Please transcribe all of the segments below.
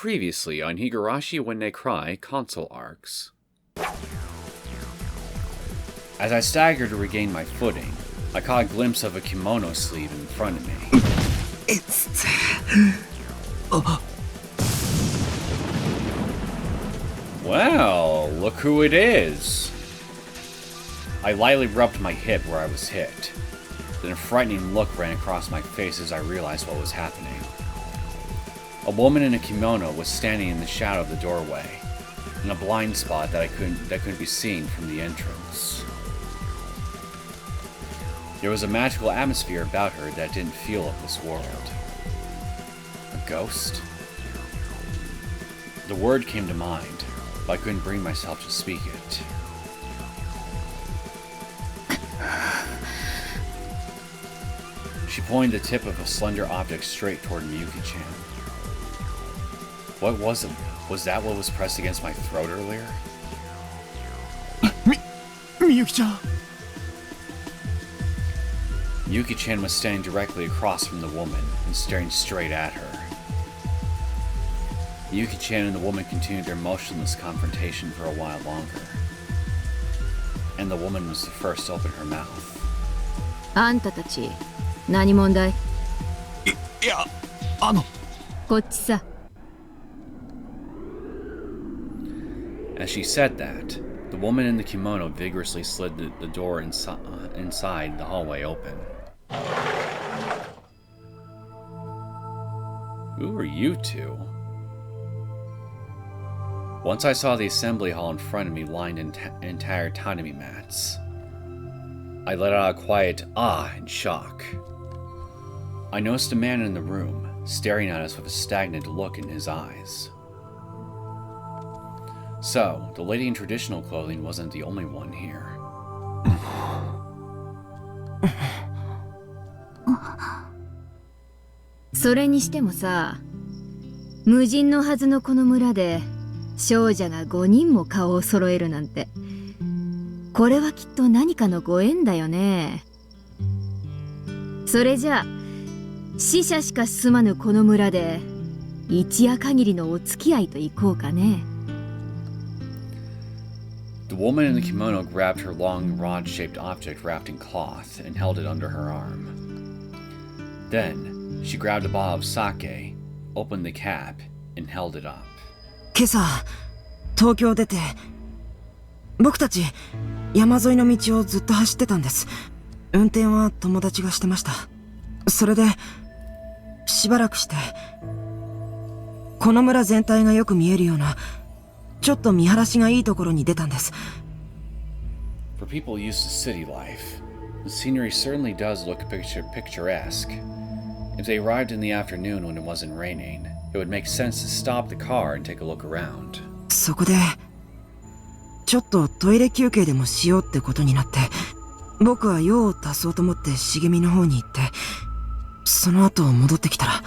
Previously on Higurashi When They Cry console arcs. As I staggered to regain my footing, I caught a glimpse of a kimono sleeve in front of me. It's... Well, look who it is! I lightly rubbed my hip where I was hit. Then a frightening look ran across my face as I realized what was happening. A woman in a kimono was standing in the shadow of the doorway, in a blind spot that couldn't be seen from the entrance. There was a magical atmosphere about her that didn't feel of this world. A ghost? The word came to mind, but I couldn't bring myself to speak it. She pointed the tip of a slender object straight toward Miyuki-chan. What was it? Was that what was pressed against my throat earlier? Miyuki-chan! Miyuki-chan was standing directly across from the woman and staring straight at her. Miyuki-chan and the woman continued their motionless confrontation for a while longer. And the woman was the first to open her mouth. あんたたち、何問題？いや、こっちさ。As she said that, the woman in the kimono vigorously slid the door inside the hallway open. Who are you two? Once I saw the assembly hall in front of me lined in entire tatami mats, I let out a quiet ah in shock. I noticed a man in the room, staring at us with a stagnant look in his eyes. So, the lady in traditional clothing wasn't the only one here. それにしてもさ、無人のはずのこの村で少女が5人も顔を揃えるなんて、これはきっと何かのご縁だよね。それじゃあ、死者しか住まぬこの村で一夜限りのお付き合いといこうかね。The woman in the kimono grabbed her long, rod-shaped object wrapped in cloth and held it under her arm. Then, she grabbed a bottle of sake, opened the cap, and held it up. 今朝、東京出て、僕たち山沿いの道をずっと走ってたんです。運転は友達がしてました。それで、しばらくして、この村全体がよく見えるような、ちょっと見晴らしがいいところに出たんです。For people used to city life, the scenery certainly does look picturesque. If they arrived in the afternoon when it wasn't raining, it would make sense to stop the car and take a look around. そこで、ちょっとトイレ休憩でもしようってことになって、僕は用を足そうと思って茂みの方に行って、その後戻ってきたら、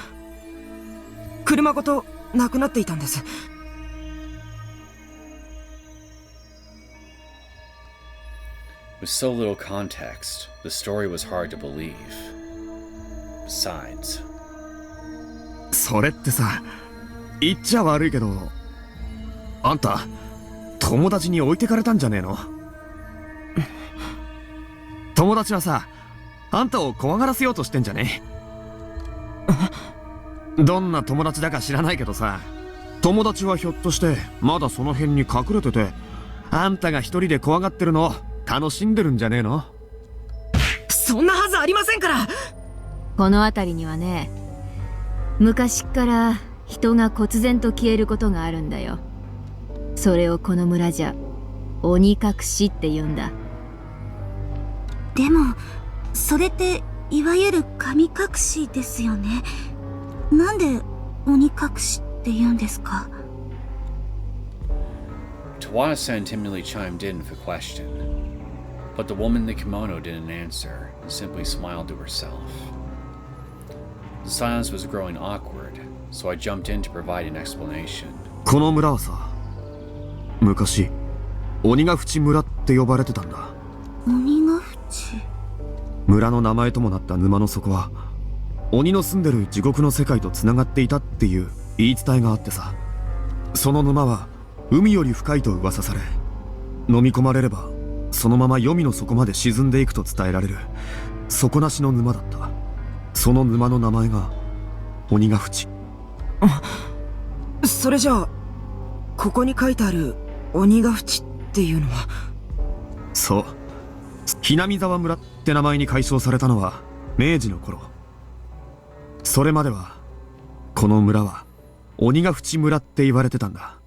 車ごとなくなっていたんです。With so little context, the story was hard to believe. Besides, それってさ、言っちゃ悪いけど、あんた、友達に置いてかれたんじゃねえの？友達はさ、あんたを怖がらせようとしてんじゃねえ？どんな友達だか知らないけどさ、友達はひょっとしてまだその辺に隠れてて、あんたが一人で怖がってるの楽しんでるんじゃねえの？そんなはずありませんから。この辺りにはね、昔っから人が忽然と消えることがあるんだよ。それをこの村じゃ鬼隠しって言うんだ。でもそれっていわゆる神隠しですよね。なんで鬼隠しって言うんですか？ Towada-san timidly chimed in with a question, but the woman in the kimono didn't answer and simply smiled to herself. The silence was growing awkward, so I jumped in to provide an explanation. この村はさ、昔、鬼ヶ淵村って呼ばれてたんだ。鬼ヶ淵？村の名前ともなった沼の底は、鬼の住んでる地獄の世界と繋がっていたっていう言い伝えがあってさ。その沼は海より深いと噂され、飲み込まれればそのまま黄泉の底まで沈んでいくと伝えられる底なしの沼だった。その沼の名前が鬼ヶ淵。それじゃあここに書いてある鬼ヶ淵っていうのは。そう、ひなみ沢村って名前に改称されたのは明治の頃。それまではこの村は鬼ヶ淵村って言われてたんだ。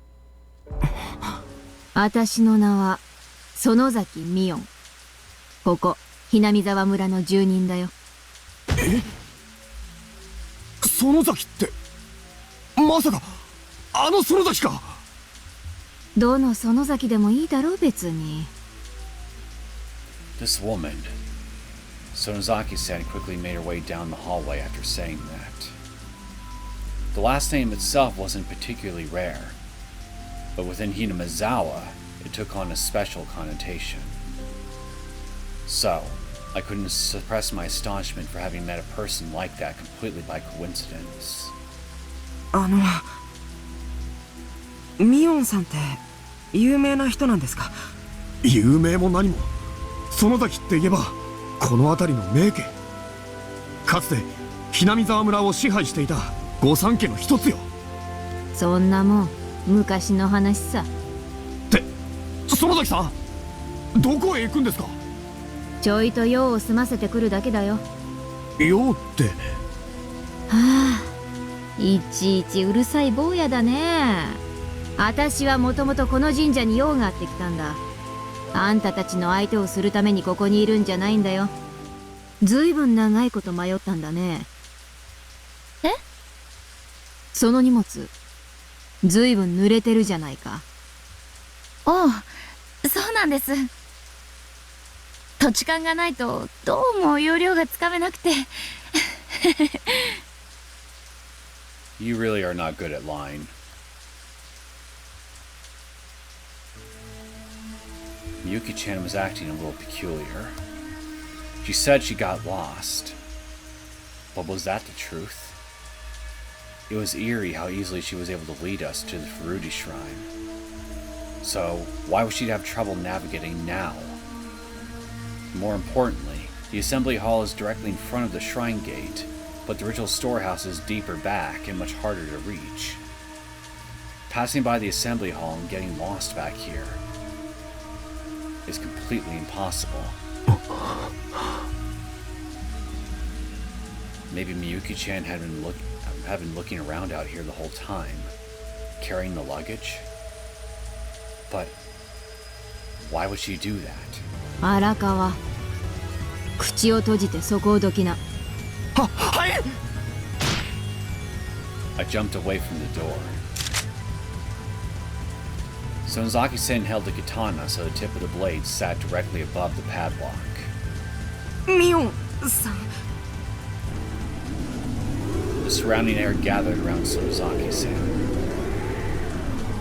私の名は園崎ミオン。ここひなみ沢村の住人だよ。園崎ってまさかあの園崎か。どの園崎でもいいだろう別に。 This woman. Sonozaki-san quickly made her way down the hallway after saying that. The last name itself wasn't particularly rare, but within Hinamizawa, it took on a special connotation. So, I couldn't suppress my astonishment for having met a person like that completely by coincidence. ミオンさんって有名な人なんですか？有名も何も、園崎って言えばこの辺りの名家。かつてひなみ沢村を支配していた御三家の一つよ。そんなもん昔の話さ。って園崎さん、どこへ行くんですか？ちょいと用を済ませてくるだけだよ。用って。はあ、いちいちうるさい坊やだね。私はもともとこの神社に用があってきたんだ。あんたたちの相手をするためにここにいるんじゃないんだよ。ずいぶん長いこと迷ったんだね。え？その荷物ずいぶん濡れてるじゃないか。おう、そうなんです。土地勘がないとどうも要領がつかめなくて。You really are not good at lying. Miyuki-chan was acting a little peculiar. She said she got lost. But was that the truth? It was eerie how easily she was able to lead us to the Furude shrine. So, why would she have trouble navigating now? More importantly, the assembly hall is directly in front of the shrine gate, but the ritual storehouse is deeper back and much harder to reach. Passing by the assembly hall and getting lost back here is completely impossible. Maybe Miyuki-chan had been looking around out here the whole time, carrying the luggage? But why would she do that? 荒川、口を閉じてそこをどきな。はい。 I jumped away from the door. Sonozaki-san held the katana so the tip of the blade sat directly above the padlock. ミオンさん。The surrounding air gathered around Sonozaki-san.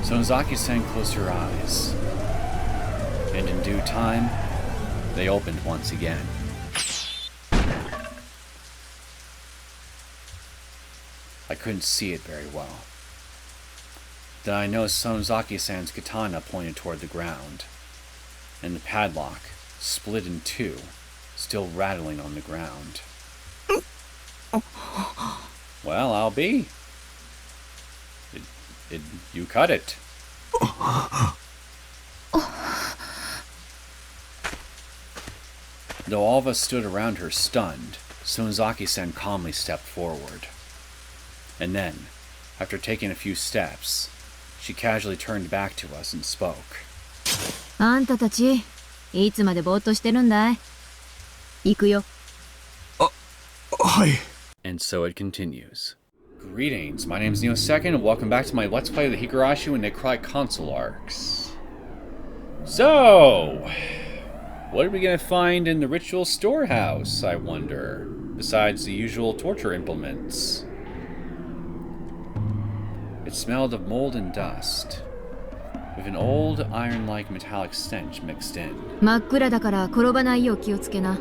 Sonozaki-san closed her eyes, and in due time, they opened once again. I couldn't see it very well. Then I noticed Sonozaki-san's katana pointed toward the ground, and the padlock, split in two, still rattling on the ground. Well, I'll be. You cut it. Though all of us stood around her stunned, Sonozaki-san calmly stepped forward. And then, after taking a few steps, she casually turned back to us and spoke. あんたたち、いつまでぼーっとしてるんだい？行くよ。はい。 And so it continues. Greetings, my name is Neosekken, and welcome back to my Let's Play of the Higurashi and Necry console arcs. So, what are we going to find in the ritual storehouse, I wonder, besides the usual torture implements? It smelled of mold and dust, with an old iron-like metallic stench mixed in. 真っ暗だから転ばないよう気をつけな。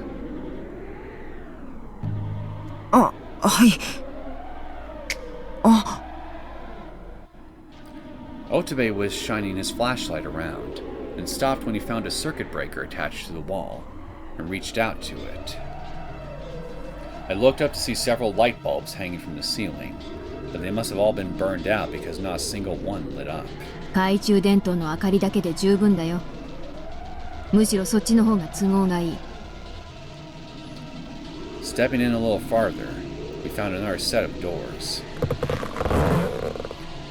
あ、はい。あ。Otobe was shining his flashlight around, and stopped when he found a circuit breaker attached to the wall, and reached out to it. I looked up to see several light bulbs hanging from the ceiling, but they must have all been burned out because not a single one lit up. 懐中電灯の明かりだけで十分だよ。むしろそっちの方が都合がいい。Stepping in a little farther, we found another set of doors.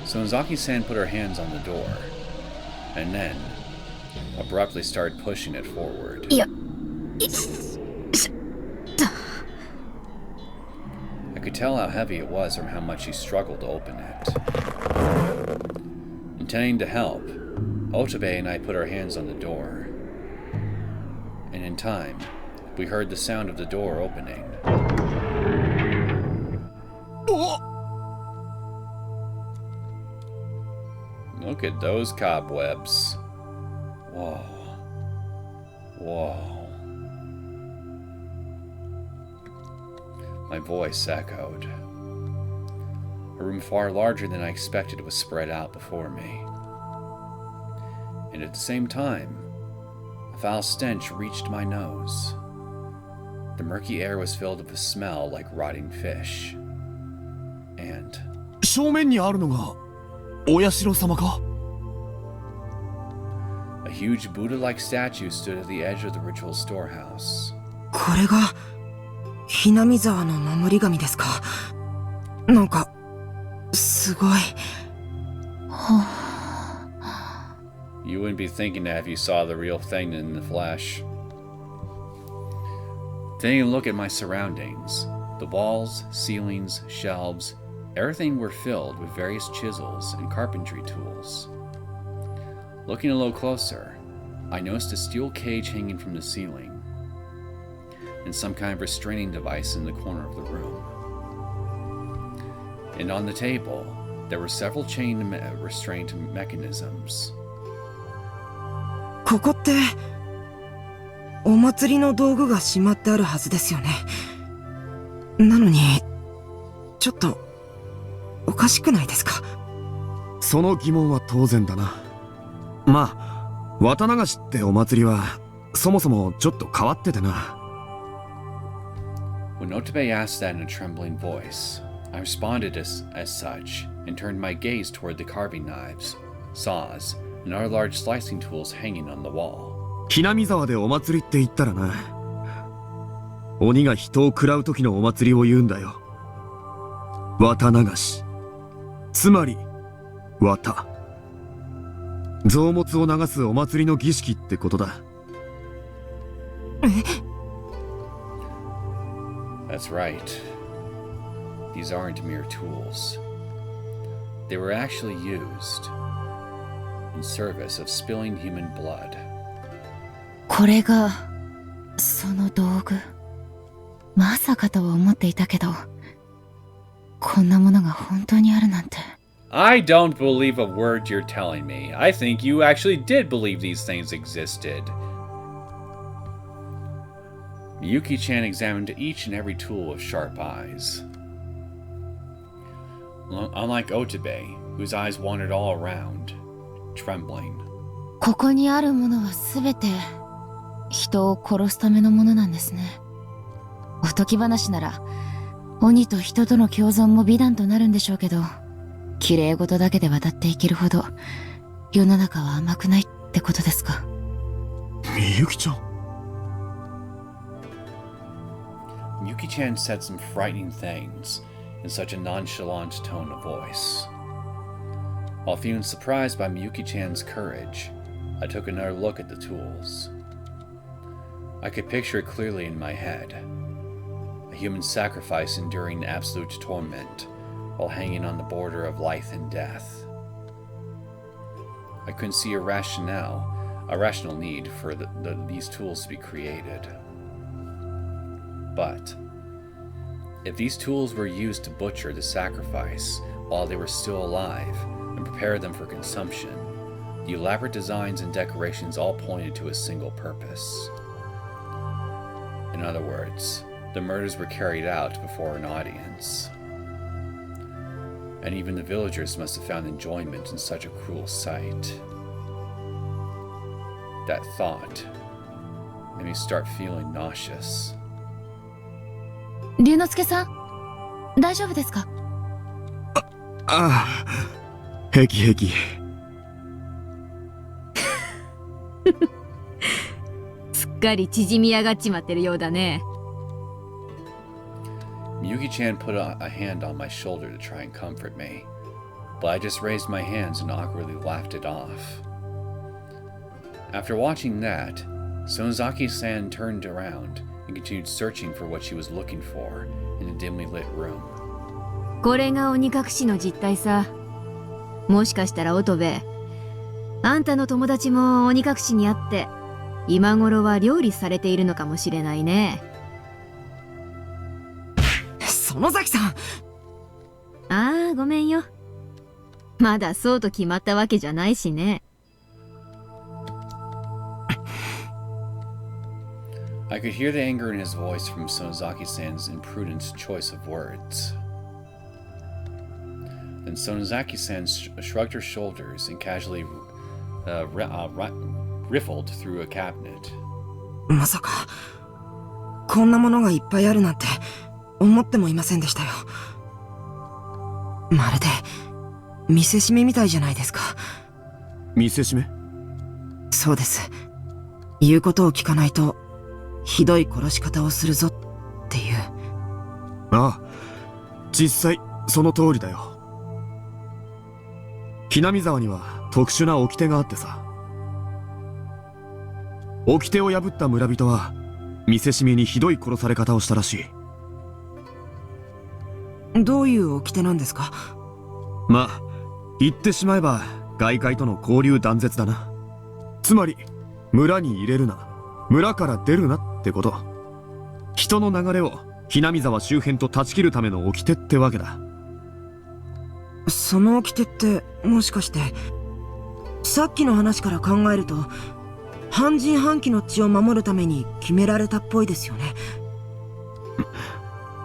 Sonozaki-san put her hands on the door, and then abruptly started pushing it forward. I could tell how heavy it was from how much she struggled to open it. Intending to help, Otobe and I put our hands on the door. And in time, we heard the sound of the door opening. Look at those cobwebs. Whoa. Whoa. My voice echoed. A room far larger than I expected was spread out before me. And at the same time, a foul stench reached my nose. The murky air was filled with a smell like rotting fish. And 正面にあるのがお社様か？ a huge Buddha-like statue stood at the edge of the ritual storehouse. これがひなみ沢の守り神ですか？なんかすごい。You wouldn't be thinking that if you saw the real thing in the flesh. Taking a look at my surroundings, the walls, ceilings, shelves, everything were filled with various chisels and carpentry tools. Looking a little closer, I noticed a steel cage hanging from the ceiling, and some kind of restraining device in the corner of the room. And on the table, there were several chain restraint mechanisms. ここってお祭りの道具がしまってあるはずですよね。なのにちょっとおかしくないですか？その疑問は当然だな。まあ、綿流しってお祭りはそもそもちょっと変わっててな。When Otobe asked that in a trembling voice, I responded as such and turned my gaze toward the carving knives, saws, and other large slicing tools hanging on the wall. ひなみ沢でお祭りって言ったらな、鬼が人を食らう時のお祭りを言うんだよ。綿流し、つまり綿。臓物を流すお祭りの儀式ってことだ。That's right. These aren't mere tools. They were actually used in service of spilling human blood. これがその道具。まさかとは思っていたけど、こんなものが本当にあるなんて。I don't believe a word you're telling me. I think you actually did believe these things existed. Miyuki-chan examined each and every tool with sharp eyes. Unlike Otobe, whose eyes wandered all around, trembling. ここにあるものはすべて人を殺すためのものなんですね。おとぎ話なら鬼と人との共存も美談となるんでしょうけど、綺麗事だけで渡っていけるほど世の中は甘くないってことですか？みゆきちゃん。Miyuki-chan said some frightening things in such a nonchalant tone of voice. While feeling surprised by Miyuki-chan's courage, I took another look at the tools. I could picture it clearly in my head. A human sacrifice enduring absolute torment while hanging on the border of life and death. I couldn't see a rational need for these tools to be created. But if these tools were used to butcher the sacrifice while they were still alive and prepare them for consumption, the elaborate designs and decorations all pointed to a single purpose. In other words, the murders were carried out before an audience. and even the villagers must have found enjoyment in such a cruel sight. That thought made me start feeling nauseous. 龍之介さん、大丈夫ですか？ああ、平気平気。すっかり縮み上がっちまってるようだね。Miyuki-chan put a hand on my shoulder to try and comfort me, but I just raised my hands and awkwardly laughed it off. After watching that, Sonozaki-san turned around and continued searching for what she was looking for in a dimly lit room. これが鬼隠しの実態さ。もしかしたら乙部、あんたの友達も鬼隠しにあって、今頃は料理されているのかもしれないね。園崎さん。ああ、ごめんよ。まだそうと決まったわけじゃないしね。I could hear the anger in his voice from Sonozaki-san's imprudent choice of words. Then Sonozaki-san shrugged her shoulders and casually riffled through a cabinet. まさかこんなものがいっぱいあるなんて思ってもいませんでしたよ。まるで見せしめみたいじゃないですか。見せしめ？そうです。言うことを聞かないとひどい殺し方をするぞっていう。ああ、実際その通りだよ。ひなみ沢には特殊な掟があってさ、掟を破った村人は見せしめにひどい殺され方をしたらしい。どういう掟なんですか？まあ言ってしまえば外界との交流断絶だな。つまり村に入れるな、村から出るなってこと。人の流れをひなみ沢周辺と断ち切るための掟ってわけだ。その掟ってもしかしてさっきの話から考えると半人半鬼の血を守るために決められたっぽいですよね。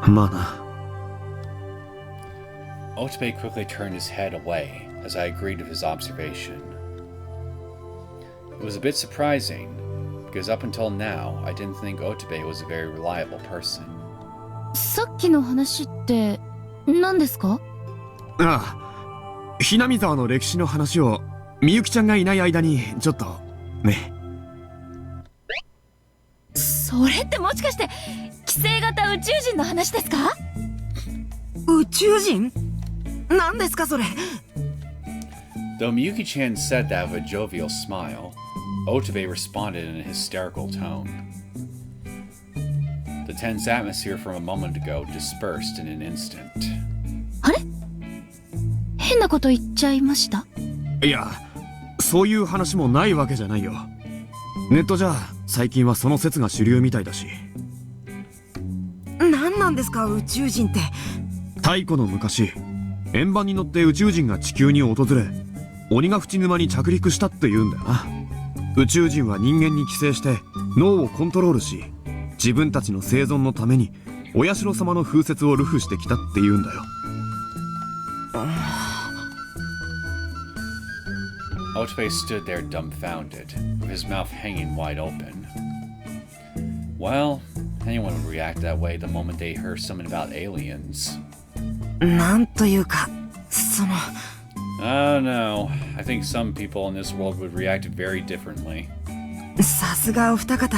まあな。Otobe quickly turned his head away as I agreed with his observation. It was a bit surprising, because up until now, I didn't think Otobe was a very reliable person. さっきの話って何ですか？ああ、ひなみ沢の歴史の話をみゆきちゃんがいない間にちょっとね。それってもしかして寄生型宇宙人の話ですか？宇宙人？何ですかそれ？ Though Miyuki-chan said that with a jovial smile, Otobe responded in a hysterical tone. The tense atmosphere from a moment ago dispersed in an instant. あれ？変なこと言っちゃいました？いや、そういう話もないわけじゃないよ。ネットじゃ最近はその説が主流みたいだし。何なんですか宇宙人って？太古の昔、円盤に乗って宇宙人が地球に訪れ、鬼ヶ淵沼に着陸したって言うんだよな。宇宙人は人間に寄生して脳をコントロールし、自分たちの生存のためにお社様の風説を流布してきたって言うんだよ。Otobe stood there dumbfounded, with his mouth hanging wide open. Well, anyone would react that way the moment they heard something about aliens. なんというか、その。I don't know. I think some people in this world would react very differently. さすがお二方、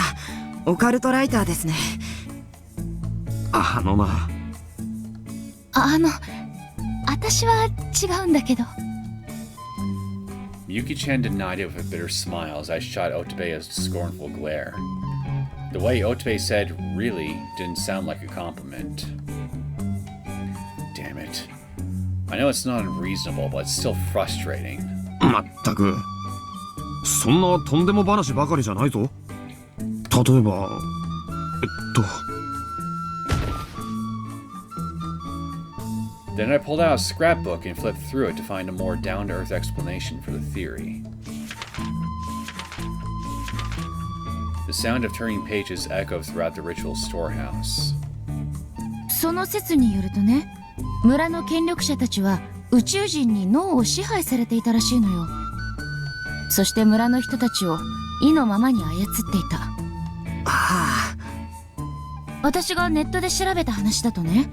オカルトライターですね。あのな。私は違うんだけど。Miyuki-chan denied it with a bitter smile as I shot Otobe a scornful glare. The way Otobe said really didn't sound like a compliment. Damn it. I know it's not unreasonable, but it's still frustrating. まったく。そんなとんでも話ばかりじゃないぞ。例えば、Then I pulled out a scrapbook and flipped through it to find a more down-to-earth explanation for the theory. The sound of turning pages echoed throughout the ritual storehouse. その説によるとね、村の権力者たちは宇宙人に脳を支配されていたらしいのよ。そして村の人たちを意のままに操っていた。はあ。私がネットで調べた話だとね、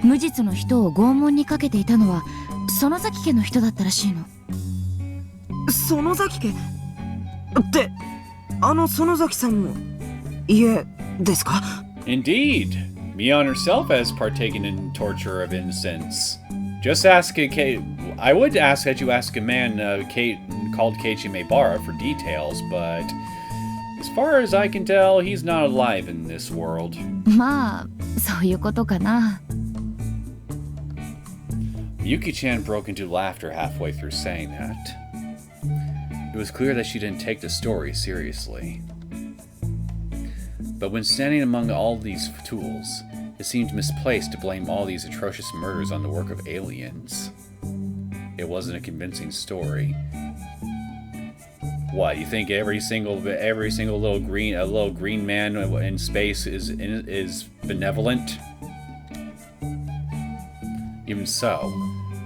無実の人を拷問にかけていたのは園崎家の人だったらしいの。園崎家って園崎さんの家ですか？ Indeed. Mion herself has partaken in torture of innocents. Just ask Kate. I would ask that you ask a man called Keiichi Maebara for details, but as far as I can tell, he's not alive in this world. まあそういうことかな。Miyuki-chan broke into laughter halfway through saying that. It was clear that she didn't take the story seriously. But when standing among all these tools, it seemed misplaced to blame all these atrocious murders on the work of aliens. It wasn't a convincing story. What, you think every single little green man in space is benevolent? Even so,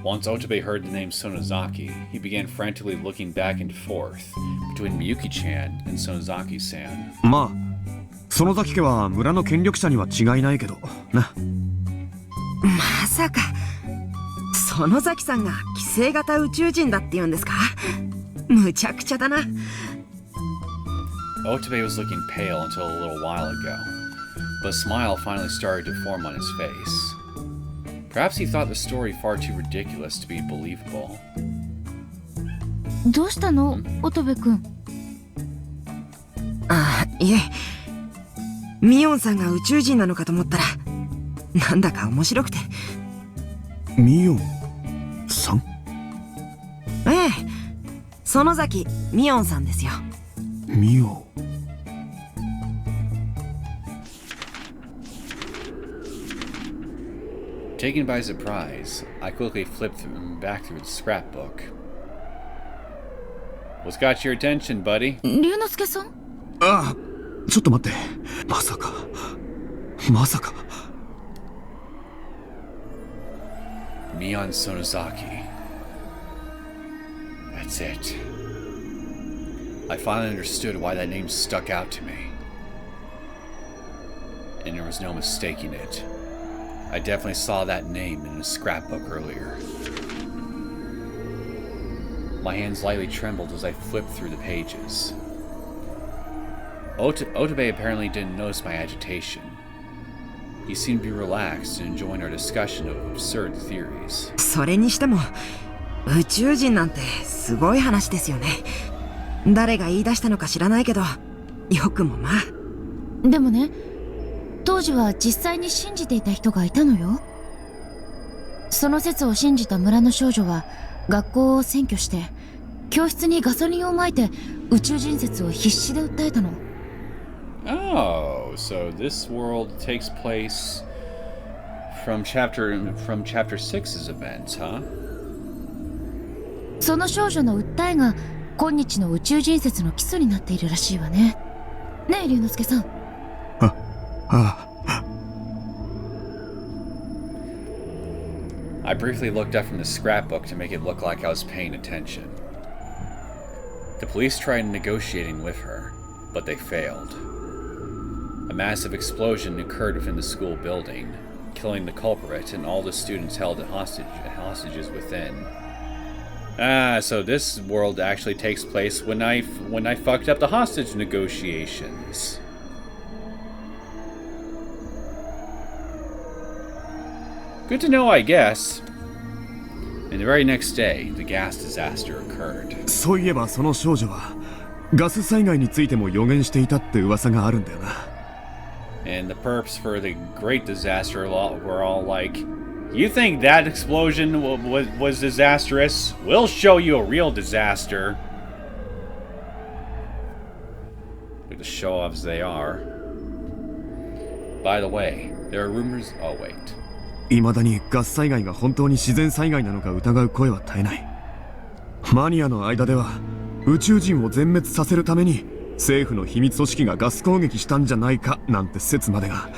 once Otobe heard the name Sonozaki, he began frantically looking back and forth between Miyuki-chan and Sonozaki-san. まあ園崎家は村の権力者には違いないけどな。まさか園崎さんが寄生型宇宙人だって言うんですか？むちゃくちゃだな。Otobe was looking pale until a little while ago, but a smile finally started to form on his face. Perhaps he thought the story far too ridiculous to be believable. どうしたの、乙部くん。あ、いえ、ミオンさんが宇宙人なのかと思ったらなんだか面白くて。ミオンさん？ええ、園崎ミオンさんですよ。ミオ。Taken by surprise, I quickly flipped back through the scrapbook. What's got your attention, buddy? 龍之介さん？ああ、ちょっと待って。まさか。Mion Sonozaki. That's it. I finally understood why that name stuck out to me. And there was no mistaking it. I definitely saw that name in a scrapbook earlier. My hands lightly trembled as I flipped through the pages. Otobe apparently didn't notice my agitation. He seemed to be relaxed and enjoying our discussion of absurd theories. それにしても宇宙人なんてすごい話ですよね。誰が言い出したのか知らないけど、よくもまあ。でもね、当時は実際に信じていた人がいたのよ。その説を信じた村の少女は学校を占拠して教室にガソリンをまいて宇宙人説を必死で訴えたの。Oh, so this world takes place from chapter 6's events, huh? その少女の訴えが今日の宇宙人説の基礎になっているらしいわね。ねえ龍之介さん。ああ。I briefly looked up from the scrapbook to make it look like I was paying attention. The police tried negotiating with her, but they failed. A massive explosion occurred within the school building, killing the culprit and all the students held hostages within. So this world actually takes place when I fucked up the hostage negotiations. Good to know, I guess. And the very next day, the gas disaster occurred. そういえばその少女はガス災害についても予言していたって噂があるんだよな。And the perps for the great disaster were all like, "You think that explosion was disastrous? We'll show you a real disaster." Like the show-offs they are. By the way, there are rumors. Oh wait. 未だにガス災害が本当に自然災害なのか疑う声は絶えない。マニアの間では宇宙人を全滅させるために政府の秘密組織がガス攻撃したんじゃないかなんて説までが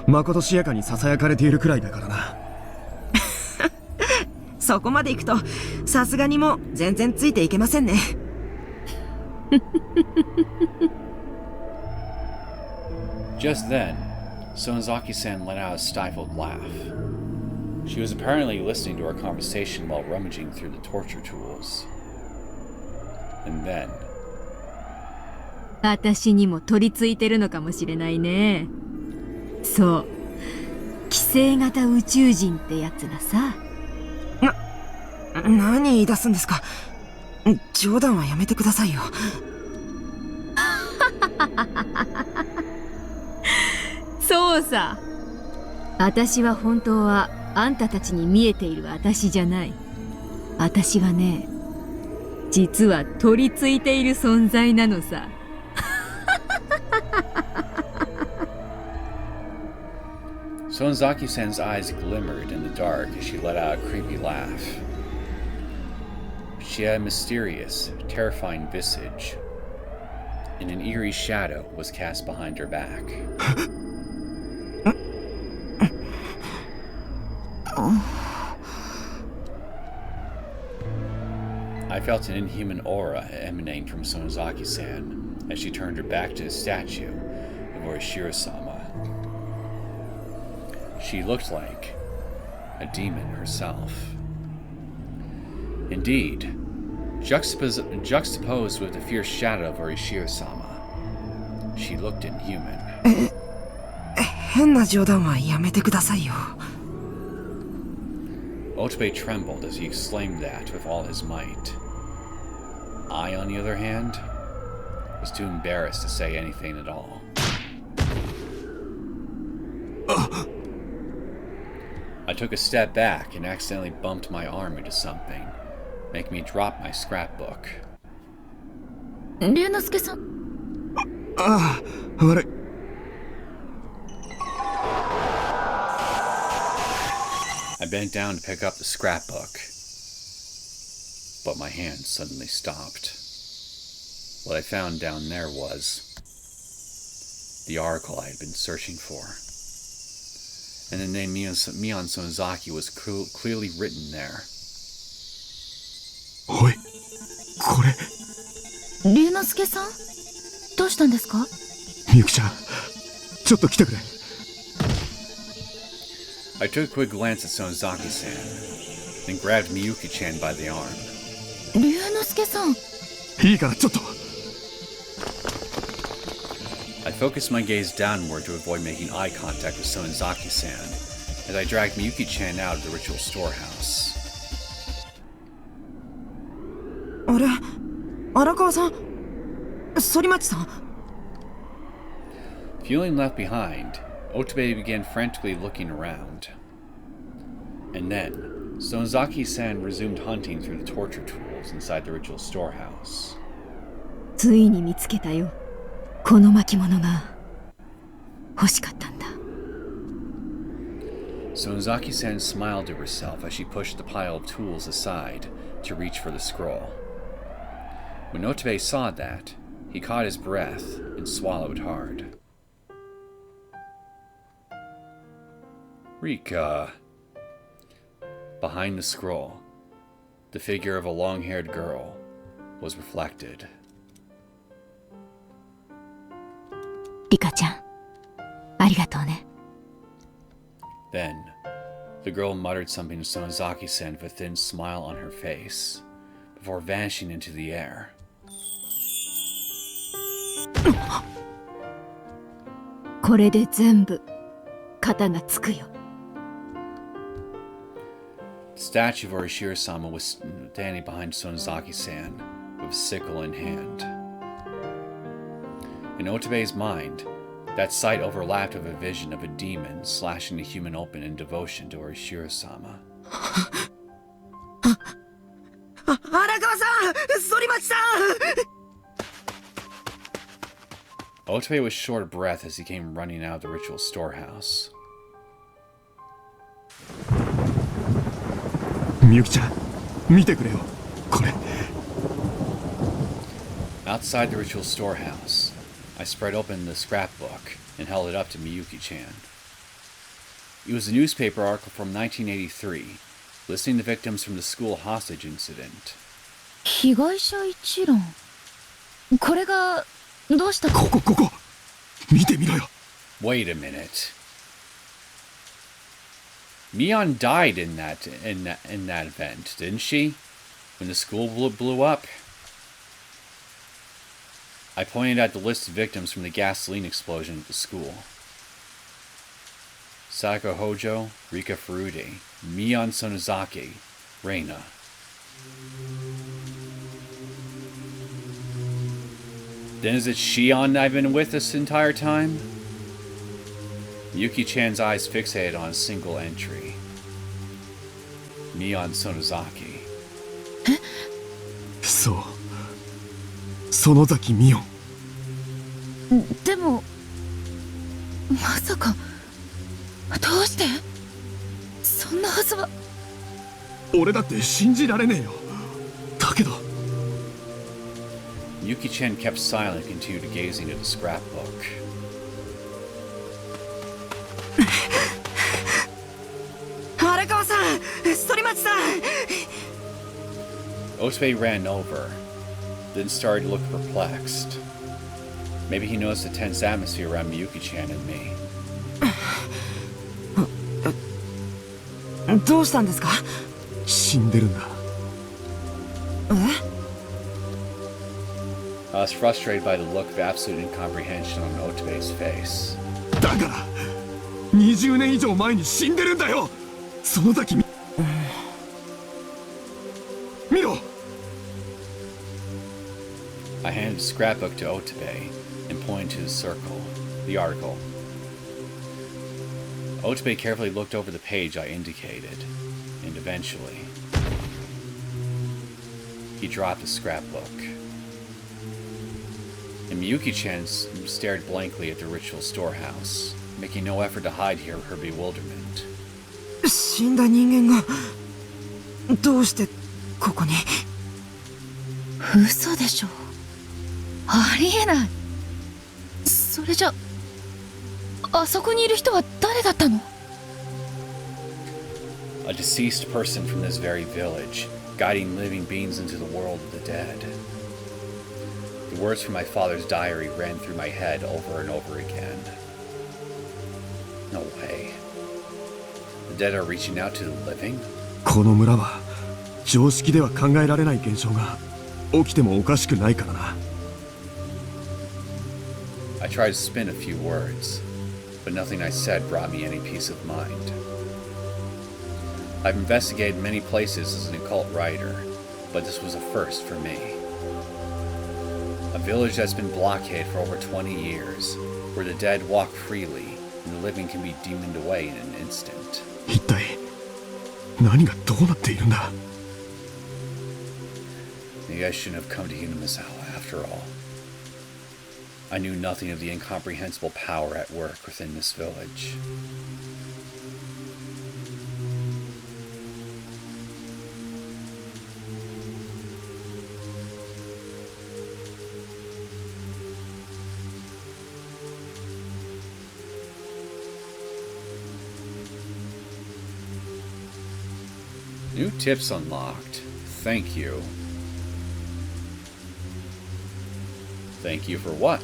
まことしやかに囁かれているくらいだからな。そこまで行くとさすがにもう全然ついていけませんね。Just then, Sonozaki-san let out a stifled laugh. She was apparently listening to our conversation while rummaging through the torture tools. And then... 私にも取り付いてるのかもしれないね。そう。寄生型宇宙人ってやつださ。何言い出すんですか。冗談はやめてくださいよ。そうさ。私は本当はあんたたちに見えている私じゃない。私はね、実は取り付いている存在なのさ。Sonozaki-san's eyes glimmered in the dark as she let out a creepy laugh. She had a mysterious, terrifying visage, and an eerie shadow was cast behind her back. I felt an inhuman aura emanating from Sonozaki-san as she turned her back to the statue of Orishiro-sama. She looked like a demon herself. Indeed, juxtaposed with the fierce shadow of Orishiro-sama, she looked inhuman. 変な冗談はやめてくださいよ。Otobe trembled as he exclaimed that with all his might. I, on the other hand, was too embarrassed to say anything at all. I took a step back and accidentally bumped my arm into something, making me drop my scrapbook. 龍之介さん。ああ、悪い。I bent down to pick up the scrapbook, but my hand suddenly stopped. What I found down there was the article I had been searching for. And the name Mion Sonozaki was clearly written there. おい、これ。龍之介さん、どうしたんですか？みゆきちゃん、ちょっと来てくれ。I took a quick glance at Sonozaki-san, then grabbed Miyuki-chan by the arm. 龍之介さん。いいからちょっと。I focused my gaze downward to avoid making eye contact with Sonozaki-san as I dragged Miyuki-chan out of the ritual storehouse. あれ、荒川さん、反町さん。Feeling left behind, Otobe began frantically looking around. And then, Sonozaki-san resumed hunting through the torture tools inside the ritual storehouse. ついに見つけたよ。この巻物が欲しかったんだ。Sonozaki-san smiled to herself as she pushed the pile of tools aside to reach for the scroll. When Otobe saw that, he caught his breath and swallowed hard. Rika. Behind the scroll, the figure of a long-haired girl was reflected. リカちゃん、ありがとうね。Then, the girl muttered something to Sonozaki-san with a thin smile on her face, before vanishing into the air. これで全部肩がつくよ。The statue of Orishiro-sama was standing behind Sonozaki-san, with a sickle in hand. In Otobe's mind, that sight overlapped with a vision of a demon slashing the human open in devotion to Orishiro-sama. 荒川さん、反町さん。Otobe was short of breath as he came running out of the ritual storehouse. みゆきちゃん、見てくれよ、これ。Outside the ritual storehouse, I spread open the scrapbook and held it up to Miyuki-chan. It was a newspaper article from 1983, listing the victims from the school hostage incident. 被害者一覧。これがどうした？ここ見てみろよ。 Wait a minute. Mion died in that event, didn't she? When the school blew up? I pointed at the list of victims from the gasoline explosion at the school. Sako Hojo, Rika Furude, Mion Sonozaki, Reina. Then is it Shion I've been with this entire time? Miyuki-chan's eyes fixated on a single entry. Mion Sonozaki. そう。園崎美音。でもまさかどうして？そんなはずは。俺だって信じられねえよ。だけど Miyuki-chan kept silent and continued gazing at the scrapbook. Arakawa-san! Storimachi-san! Otobe ran over, then started to look perplexed. Maybe he noticed the tense atmosphere around Miyuki-chan and me. どうしたんですか？死んでるんだ。I was frustrated by the look of absolute incomprehension on Otobe's face. だから20年以上前に死んでるんだよ。園崎見ろ。 I handed the scrapbook to Otobe and pointed to the circle, the article. Otobe carefully looked over the page I indicated, and eventually, he dropped the scrapbook. And Miyuki-chan stared blankly at the ritual storehouse, making no effort to hide her bewilderment. 死んだ人間がどうしてここに？嘘でしょ。ありえない。それじゃあそこにいる人は誰だったの？ A deceased person from this very village, guiding living beings into the world of the dead. The words from my father's diary ran through my head over and over again. No way. The dead are reaching out to the living? この村は常識では考えられない現象が起きてもおかしくないからな。 I tried to spin a few words, but nothing I said brought me any peace of mind. I've investigated many places as an occult writer, but this was a first for me. A village that's been blockaded for over 20 years, where the dead walk freely and the living can be demoned away in an instant. 一体何がどうなっているんだ？ Maybe I shouldn't have come to Hinamizawa after all. I knew nothing of the incomprehensible power at work within this village. New tips unlocked. Thank you. Thank you for what?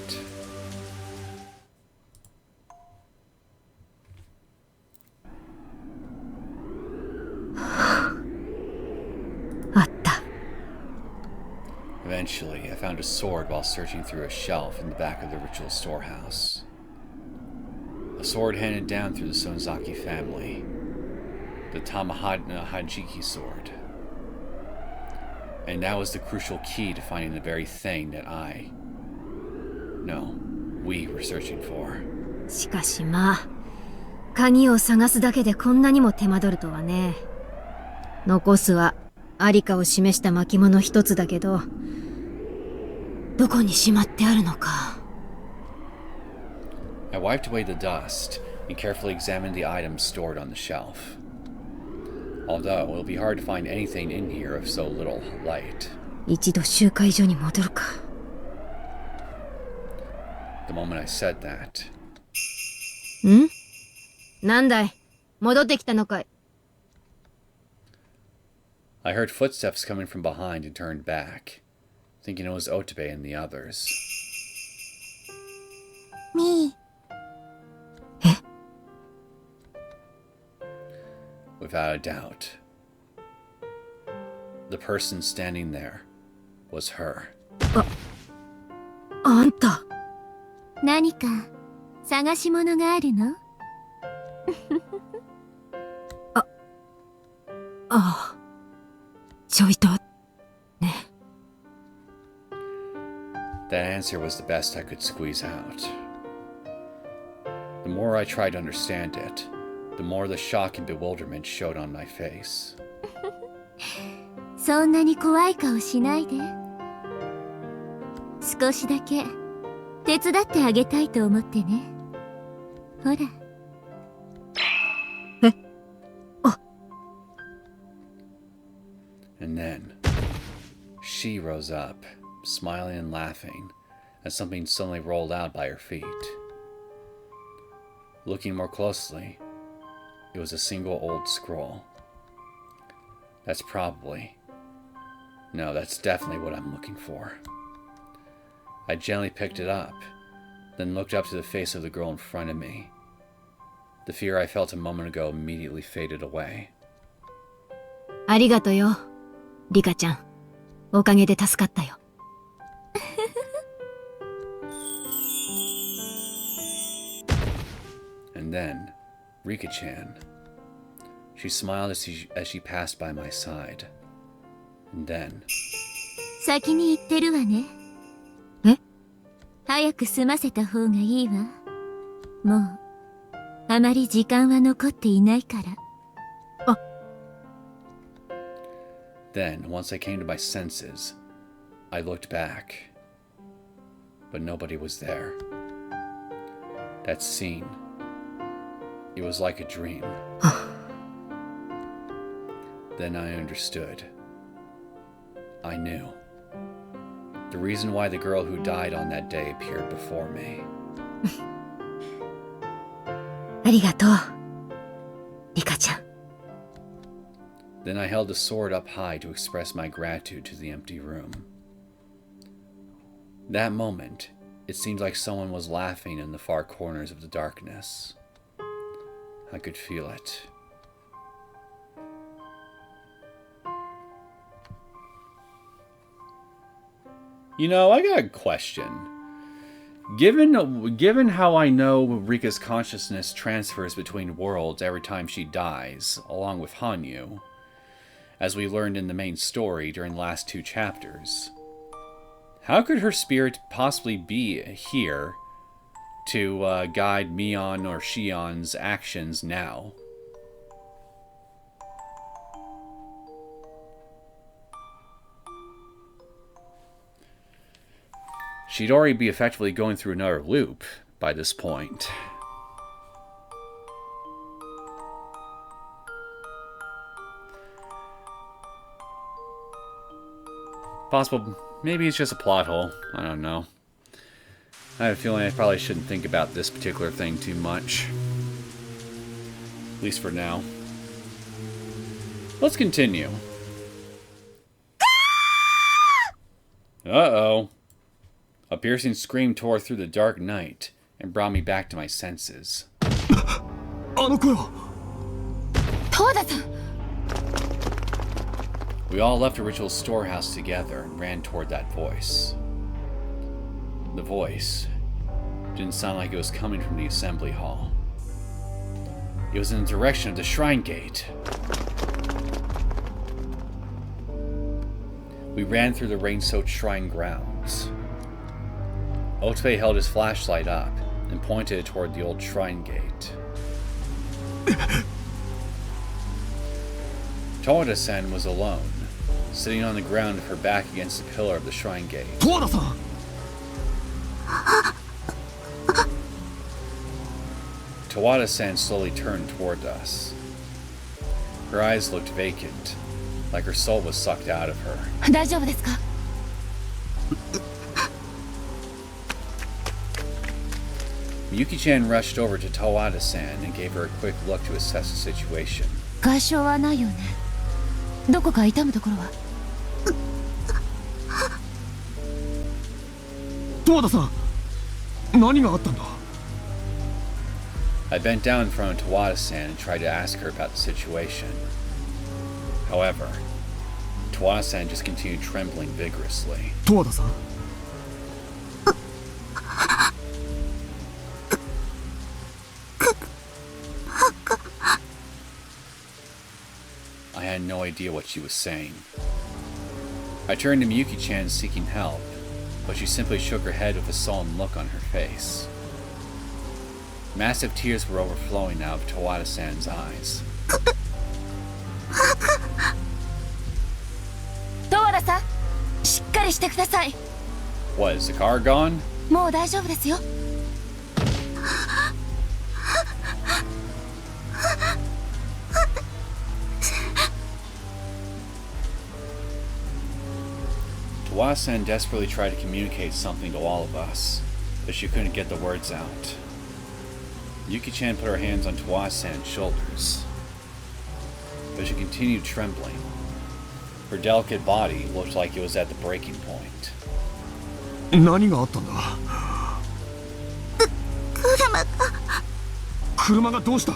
あった。 Eventually, I found a sword while searching through a shelf in the back of the ritual storehouse. A sword handed down through the Sonozaki family. The Hajiki sword. And that was the crucial key to finding the very thing that we were searching for. しかしまあ、鍵を探すだけでこんなにも手間取るとはね。残すはありかを示した巻物一つだけど、どこにしまってあるのか。I wiped away the dust and carefully examined the items stored on the shelf. Although it'll be hard to find anything in here of so little light. 一度集会所に戻るか。The moment I said that, ん？なんだい？戻ってきたのかい？ I heard footsteps coming from behind and turned back, thinking it was Otobe and the others. Me. Without a doubt, the person standing there was her. あんた。何か探し物があるの？ああ。ちょいと。ね。That answer was the best I could squeeze out. The more I tried to understand it, the more the shock and bewilderment showed on my face. そんなに怖い顔しないで。少しだけ手伝ってあげたいと思ってね。ほら。And then, she rose up, smiling and laughing, as something suddenly rolled out by her feet. Looking more closely, it was a single old scroll. That's definitely what I'm looking for. I gently picked it up, then looked up to the face of the girl in front of me. The fear I felt a moment ago immediately faded away. ありがとよ、リカちゃん。おかげで助かったよ。And then, Rika-chan. She smiled as she passed by my side. And then... 先に行ってるわね。え？早く済ませた方がいいわ。もう、あまり時間は残っていないから。Then, once I came to my senses, I looked back. But nobody was there. That scene, it was like a dream. Then I understood. I knew. The reason why the girl who died on that day appeared before me. ありがとう、リカちゃん。Then I held the sword up high to express my gratitude to the empty room. That moment, it seemed like someone was laughing in the far corners of the darkness. I could feel it. You know, I got a question. Given how I know Rika's consciousness transfers between worlds every time she dies, along with Hanyu, as we learned in the main story during the last 2 chapters, how could her spirit possibly be here to guide Mion or Shion's actions now? She'd already be effectively going through another loop by this point. Possible, maybe it's just a plot hole. I don't know. I have a feeling I probably shouldn't think about this particular thing too much. At least for now. Let's continue. Uh-oh. A piercing scream tore through the dark night and brought me back to my senses. あの声は。Towadaさん。 We all left the ritual storehouse together and ran toward that voice. The voice didn't sound like it was coming from the assembly hall. It was in the direction of the shrine gate. We ran through the rain-soaked shrine grounds. Otobe held his flashlight up and pointed it toward the old shrine gate. Towada-san was alone, sitting on the ground with her back against the pillar of the shrine gate. Towada-san! Towada-san slowly turned toward us. Her eyes looked vacant, like her soul was sucked out of her. 大丈夫ですか？ Miyuki-chan rushed over to Towada-san and gave her a quick look to assess the situation. 外傷はないよね。どこか痛むところは？十和田さん、何があったんだ？ I bent down in front of Towada-san and tried to ask her about the situation. However, Towada-san just continued trembling vigorously. 十和田さん、 I had no idea what she was saying. I turned to Miyuki-chan seeking help, but she simply shook her head with a sullen look on her face. Massive tears were overflowing out of Towada-san's eyes. 十和田さん、しっかりしてください。 What, is the car gone? もう大丈夫ですよ。 Towada-san desperately tried to communicate something to all of us, but she couldn't get the words out. Yuki-chan put her hands on Towada-san's shoulders, but she continued trembling. Her delicate body looked like it was at the breaking point. 何があったんだ？車がどうした？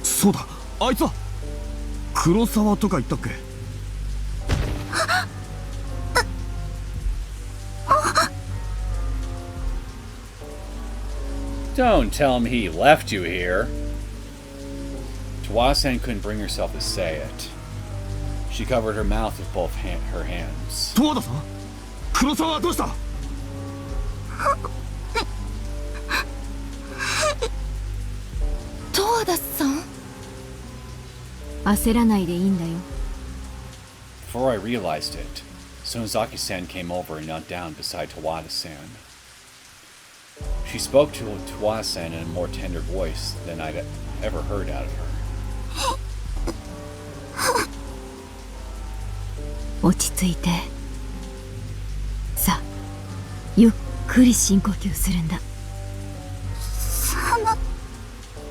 そうだ、あいつは黒沢とか言ったっけ？ Don't tell him he left you here. Towada-san couldn't bring herself to say it. She covered her mouth with both her hands. 十和田さん、黒沢はどうした？ 十和田さん、 焦らないでいいんだよ。 Before I realized it, Sonozaki-san came over and knelt down beside Towada-san. She spoke to Towada-san in a more tender voice than I'd ever heard out of her. 落ち着いて。さあ、ゆっくり深呼吸するんだ。その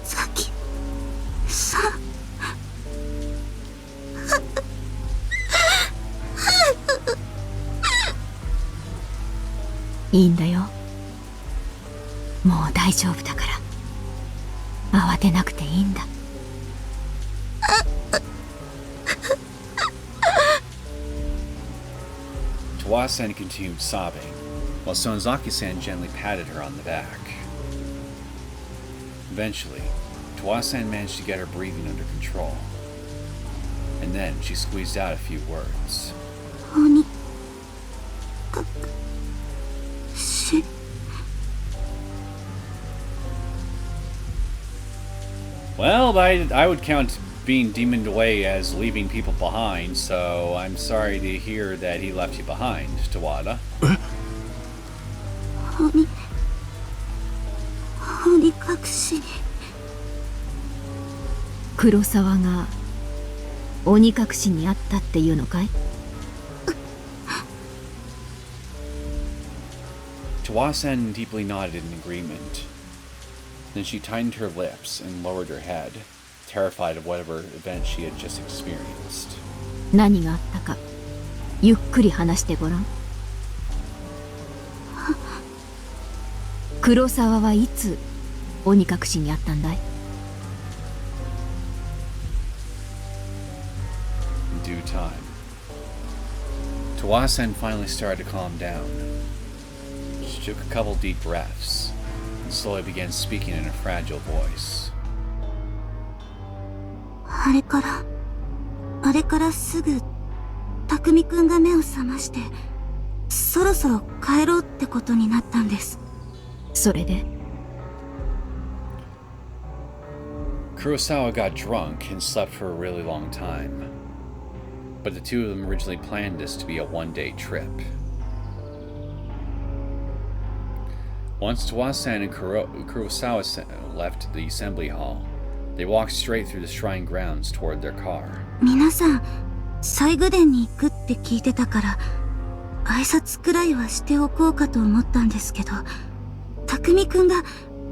先さいいんだよ。もう大丈夫だから。慌てなくていいんだ。Towada-san continued sobbing, while Sonozaki-san gently patted her on the back. Eventually, Towada-san managed to get her breathing under control, and then she squeezed out a few words. 鬼かし Well, I would count being demoned away as leaving people behind, so I'm sorry to hear that he left you behind, Towada. 鬼隠しに黒沢が鬼隠しにあったっていうのかい？ Towada-san deeply nodded in agreement. Then she tightened her lips and lowered her head, terrified of whatever event she had just experienced. 何があったかゆっくり話してごらん。黒沢はいつ鬼隠しにあったんだい？ In due time, Towada-san finally started to calm down. She took a couple deep breaths and slowly began speaking in a fragile voice. あれからすぐ匠くんが目を覚ましてそろそろ帰ろうってことになったんです。それで Kurosawa got drunk and slept for a really long time, but the two of them originally planned this to be a one-day trip. Once Towada-san and Kurosawa left the assembly hall, they walked straight through the shrine grounds toward their car. 皆さん西宮殿に行くって聞いてたから挨拶くらいはしておこうかと思ったんですけど、匠くんが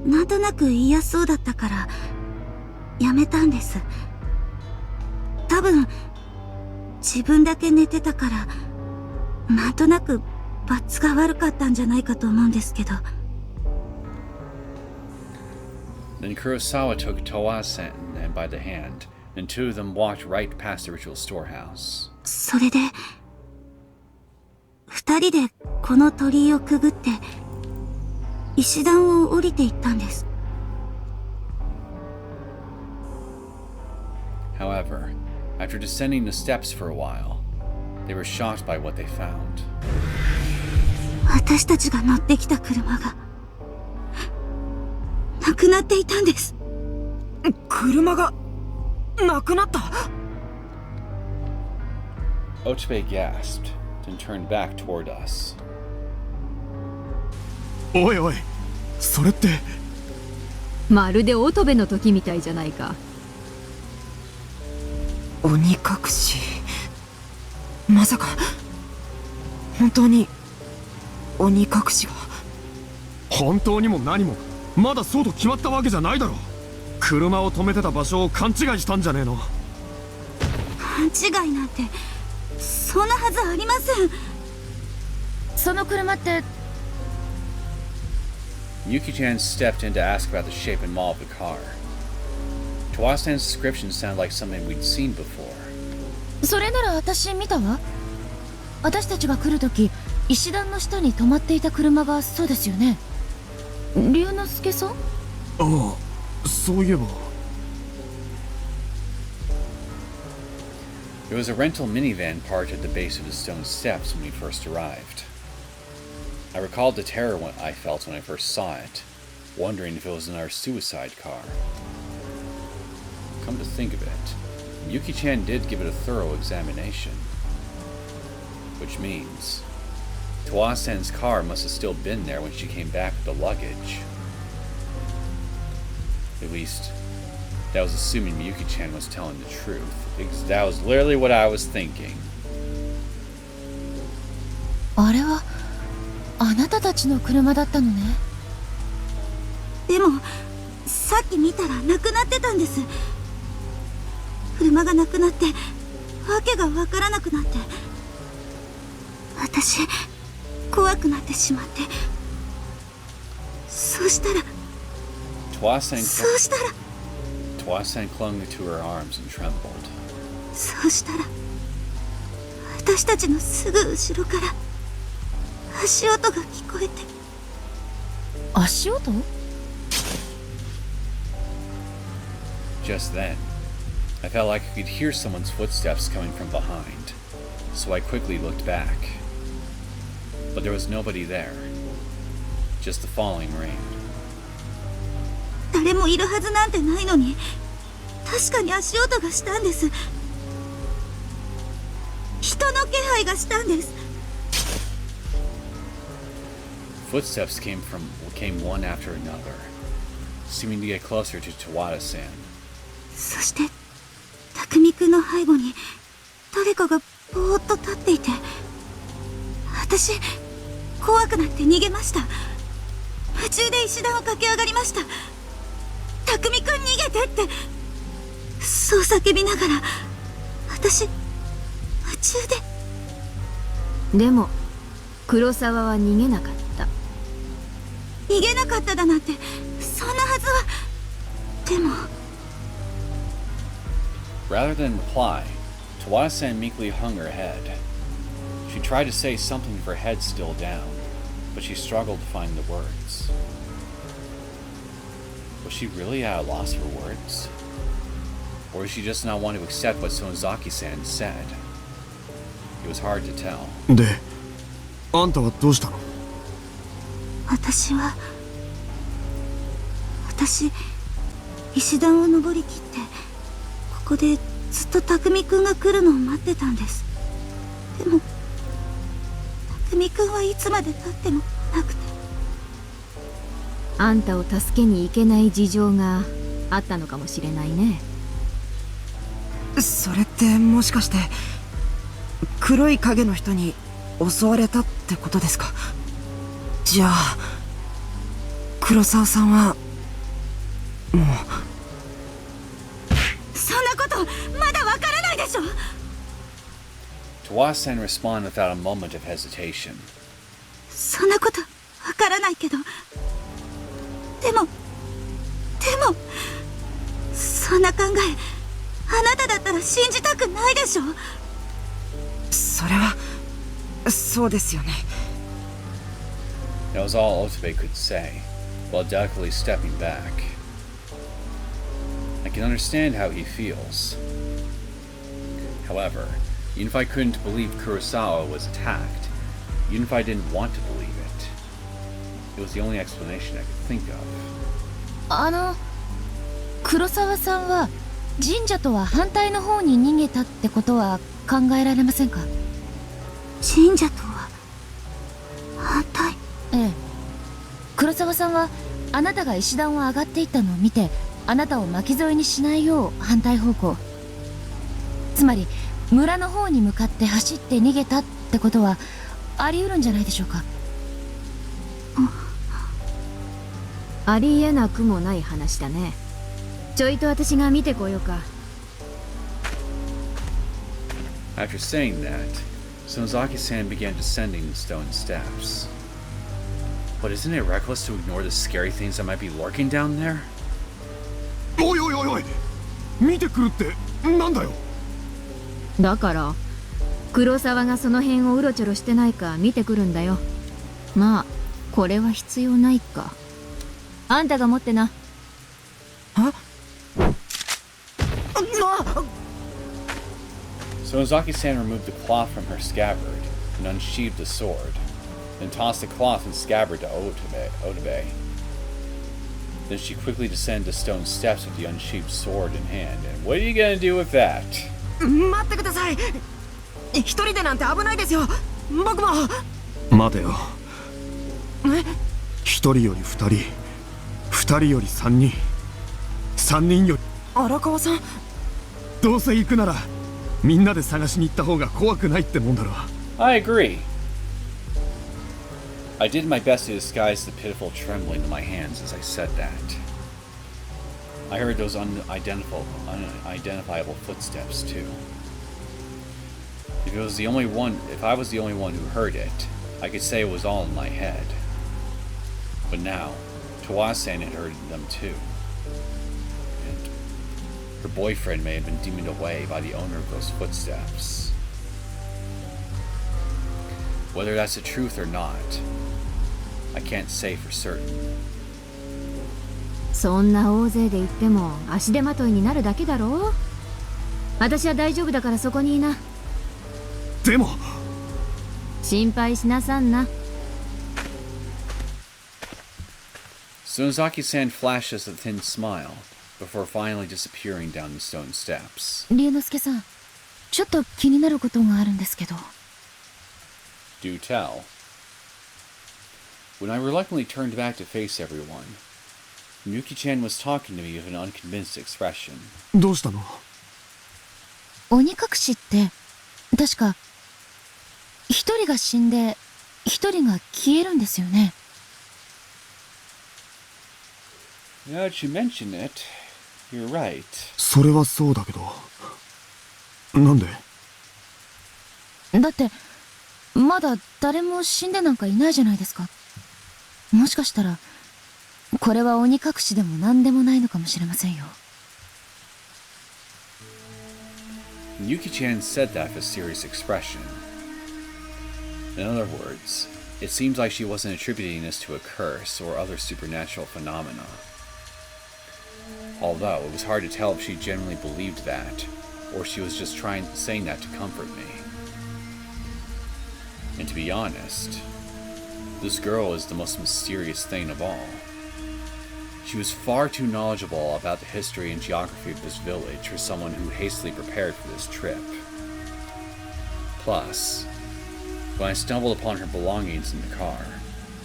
なんとなく嫌そうだったからやめたんです。多分自分だけ寝てたから、なんとなく罰が悪かったんじゃないかと思うんですけど。Then Kurosawa took Towada by the hand, and two of them walked right past the ritual storehouse. それで、二人でこの鳥居をくぐって、石段を降りていったんです。However, after descending the steps for a while, they were shocked by what they found. 私たちが乗ってきた車が、なくなっていたんです。車が、なくなった？ Otobe gasped, then turned back toward us. おいおい、それって。まるで乙部の時みたいじゃないか。鬼隠し。まさか、本当に、鬼隠しが。本当にも何も、まだそうと決まったわけじゃないだろう。車を止めてた場所を勘違いしたんじゃねえの。勘違いなんて、そんなはずありません。その車って。Miyuki-chan stepped in to ask about the shape and model of the car. Towada-san's description sounded like something we'd seen before. それなら私見たわ。私たちが来るとき、石段の下に止まっていた車がそうですよね。龍之介さん？ああ、そういえば。There was a rental minivan parked at the base of the stone steps when we first arrived. I recalled the terror I felt when I first saw it, wondering if it was another suicide car. Come to think of it, Miyuki-chan did give it a thorough examination. Which means, Towada-san's car must have still been there when she came back with the luggage. At least, that was assuming Miyuki-chan was telling the truth, because that was literally what I was thinking. あれはあなたたちの車だったのね。でも、さっき見たらなくなってたんです。車がなくなって、わけがわからなくなって。私、怖くなってしまって。そうしたら、Towada-san clung to her arms and trembled. そうしたら、私たちのすぐ後ろから足音が聞こえて。足音？ Just then, I felt like I could hear someone's footsteps coming from behind, so I quickly looked back. But there was nobody there, just the falling rain. 誰もいるはずなんてないのに、確かに足音がしたんです。人の気配がしたんです。Footsteps came one after another, seeming to get closer to Towada-san. そして、匠くんの背後に誰かがぼーっと立っていて、私、怖くなって逃げました。夢中で石段を駆け上がりました。匠くん逃げてって、そう叫びながら、私、夢中で。でも、黒沢は逃げなかった。逃げなかっただなんて、そんなはずは。でも。Rather than reply, Towada-san meekly hung her head. She tried to say something with her head still down, but she struggled to find the words. Was she really at a loss for words? Or did she just not want to accept what Sonozaki-san said? It was hard to tell. で、あんたはどうしたの？私、石段を登りきって、ここでずっと匠くんが来るのを待ってたんです。でも、匠くんはいつまで経ってもなくて。あんたを助けに行けない事情があったのかもしれないね。それってもしかして黒い影の人に襲われたってことですか？じゃあ黒沢さんはもう。そんなことまだわからないでしょ。Towada-san responded without a moment of hesitation. そんなことわからないけど、でもそんな考え、あなただったら信じたくないでしょ。それはそうですよね。 That was all Otobe could say, while delicately stepping back. I can understand how he feels. However, even if I couldn't believe Kurosawa was attacked, even if I didn't want to believe it, it was the only explanation I could think of. 黒沢さんは神社とは反対の方に逃げたってことは考えられませんか？神社とは反対。ええ。黒沢さんはあなたが石段を上がっていったのを見て、あなたを巻き添えにしないよう反対方向。つまり村の方に向かって走って逃げたってことはあり得るんじゃないでしょうか。ありえなくもない話だね。ちょいと私が見てこようか。After saying that, Sonozaki-san began descending the stone steps. But isn't it reckless to ignore the scary things that might be lurking down there? おいおいおいおい、見てくるってなんだよ。だから黒沢がその辺をうろちょろしてないか見てくるんだよ。まあこれは必要ないか。あんたが持ってな。Sonozaki-san removed the cloth from her scabbard and unsheathed the sword, then tossed the cloth and scabbard to Otobe. Then she quickly descended the stone steps with the unsheathed sword in hand. And what are you gonna do with that? 待ってください。一人でなんて危ないですよ。僕も。待てよ。一人より二人、二人より三人、三人より。荒川さん。どうせ行くならみんなで探しに行った方が怖くないってもんだろ。 I agree. I did my best to disguise the pitiful trembling in my hands as I said that. I heard those unidentifiable footsteps too. If I was the only one who heard it, I could say it was all in my head. But now, Towada-san had heard them too. And her boyfriend may have been demoned away by the owner of those footsteps. Whether that's the truth or not, I can't say for certain. そんな大勢で行っても足手まといになるだけだろう。私は大丈夫だからそこにいな。でも心配しなさんな。Sonozaki-san flashed us a thin smile before finally disappearing down the stone steps. 龍之介さん、ちょっと気になることがあるんですけど。Do tell. When I reluctantly turned back to face everyone, Miyuki-chan was talking to me with an unconvinced expression. どうしたの？鬼隠しって確か一人が死んで一人が消えるんですよね。Now that you mention it, you're right. それはそうだけど、なんで？だってまだ誰も死んでなんかいないじゃないですか。もしかしたらこれは鬼隠しでも何でもないのかもしれませんよ。Miyuki-chan said that with a serious expression. In other words, it seems like she wasn't attributing this to a curse or other supernatural phenomena. Although it was hard to tell if she genuinely believed that, or she was just saying that to comfort me. And to be honest, this girl is the most mysterious thing of all. She was far too knowledgeable about the history and geography of this village for someone who hastily prepared for this trip. Plus, when I stumbled upon her belongings in the car,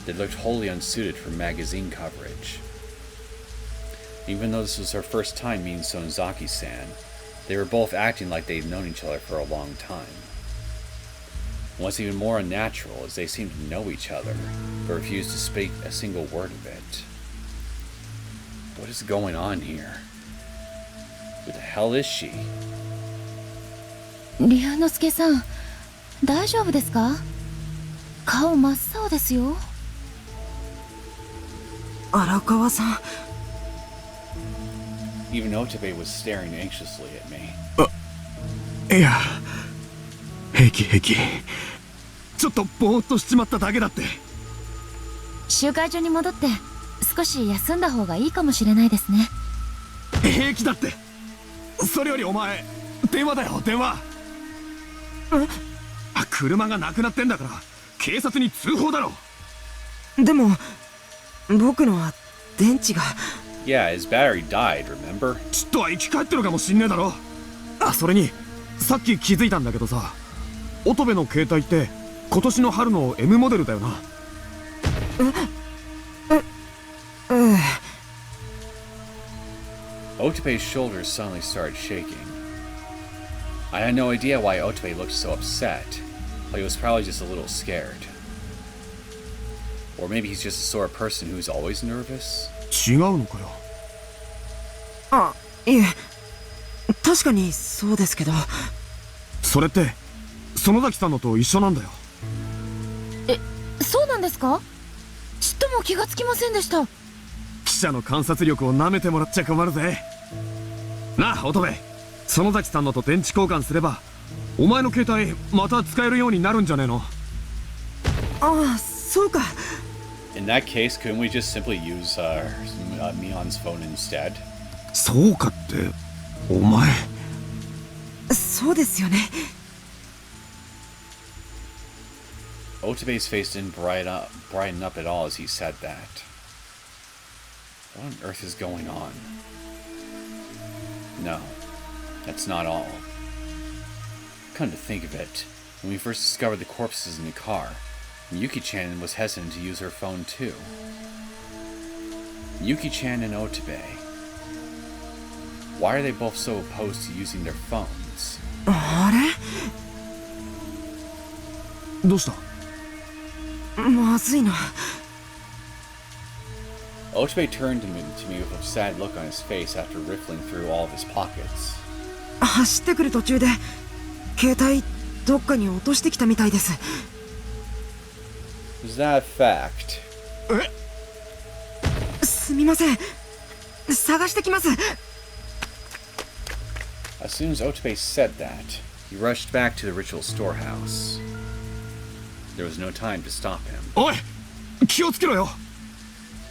they looked wholly unsuited for magazine coverage. Even though this was her first time meeting Sonozaki-san, they were both acting like they'd known each other for a long time. And what's even more unnatural is they seemed to know each other, but refused to speak a single word of it. What is going on here? Who the hell is she? 龍之介さん、大丈夫ですか？顔真っ青ですよ。荒川さん。 Even Otobe was staring anxiously at me. いや、平気平気。ちょっとぼーっとしちまっただけだって。集会所に戻って少し休んだ方がいいかもしれないですね。平気だって。それよりお前、電話だよ、電話。車がなくなってんだから警察に通報だろ。でも僕のは電池が。 Yeah, his battery died, remember? ちっとは生き返ってるかもしんねえだろ。それにさっき気づいたんだけどさ、乙部の携帯って今年の春の M モデルだよな。Otobe's shoulders suddenly started shaking. I had no idea why Otobe looked so upset, but he was probably just a little scared. Or maybe he's just the sort of person who's always nervous? 違うのかよ。いえ、確かにそうですけど。それって園崎さんのと一緒なんだよ。そうなんですか？ちっとも気がつきませんでした。記者の観察力を舐めてもらっちゃ困るぜ。なあ乙部、園崎さんのと電池交換すればお前の携帯また使えるようになるんじゃねえの？そうか。 In that case, couldn't we just simply use Mion's phone instead? そうかってお前。そうですよね。 Otobe's face didn't brighten up at all as he said that. What on earth is going on? No, that's not all. Come to think of it, when we first discovered the corpses in the car, Miyuki-chan was hesitant to use her phone too. Miyuki-chan and Otobe. Why are they both so opposed to using their phones? あれ？どうした？まずいな。 Otobe turned to me with a sad look on his face after riffling through all of his pockets. 走ってくる途中で携帯どっかに落としてきたみたいです。 Is that a fact? すみません。探してきます。 As soon as Otobe said that, he rushed back to the ritual storehouse. There was no time to stop him. おい、気をつけろよ。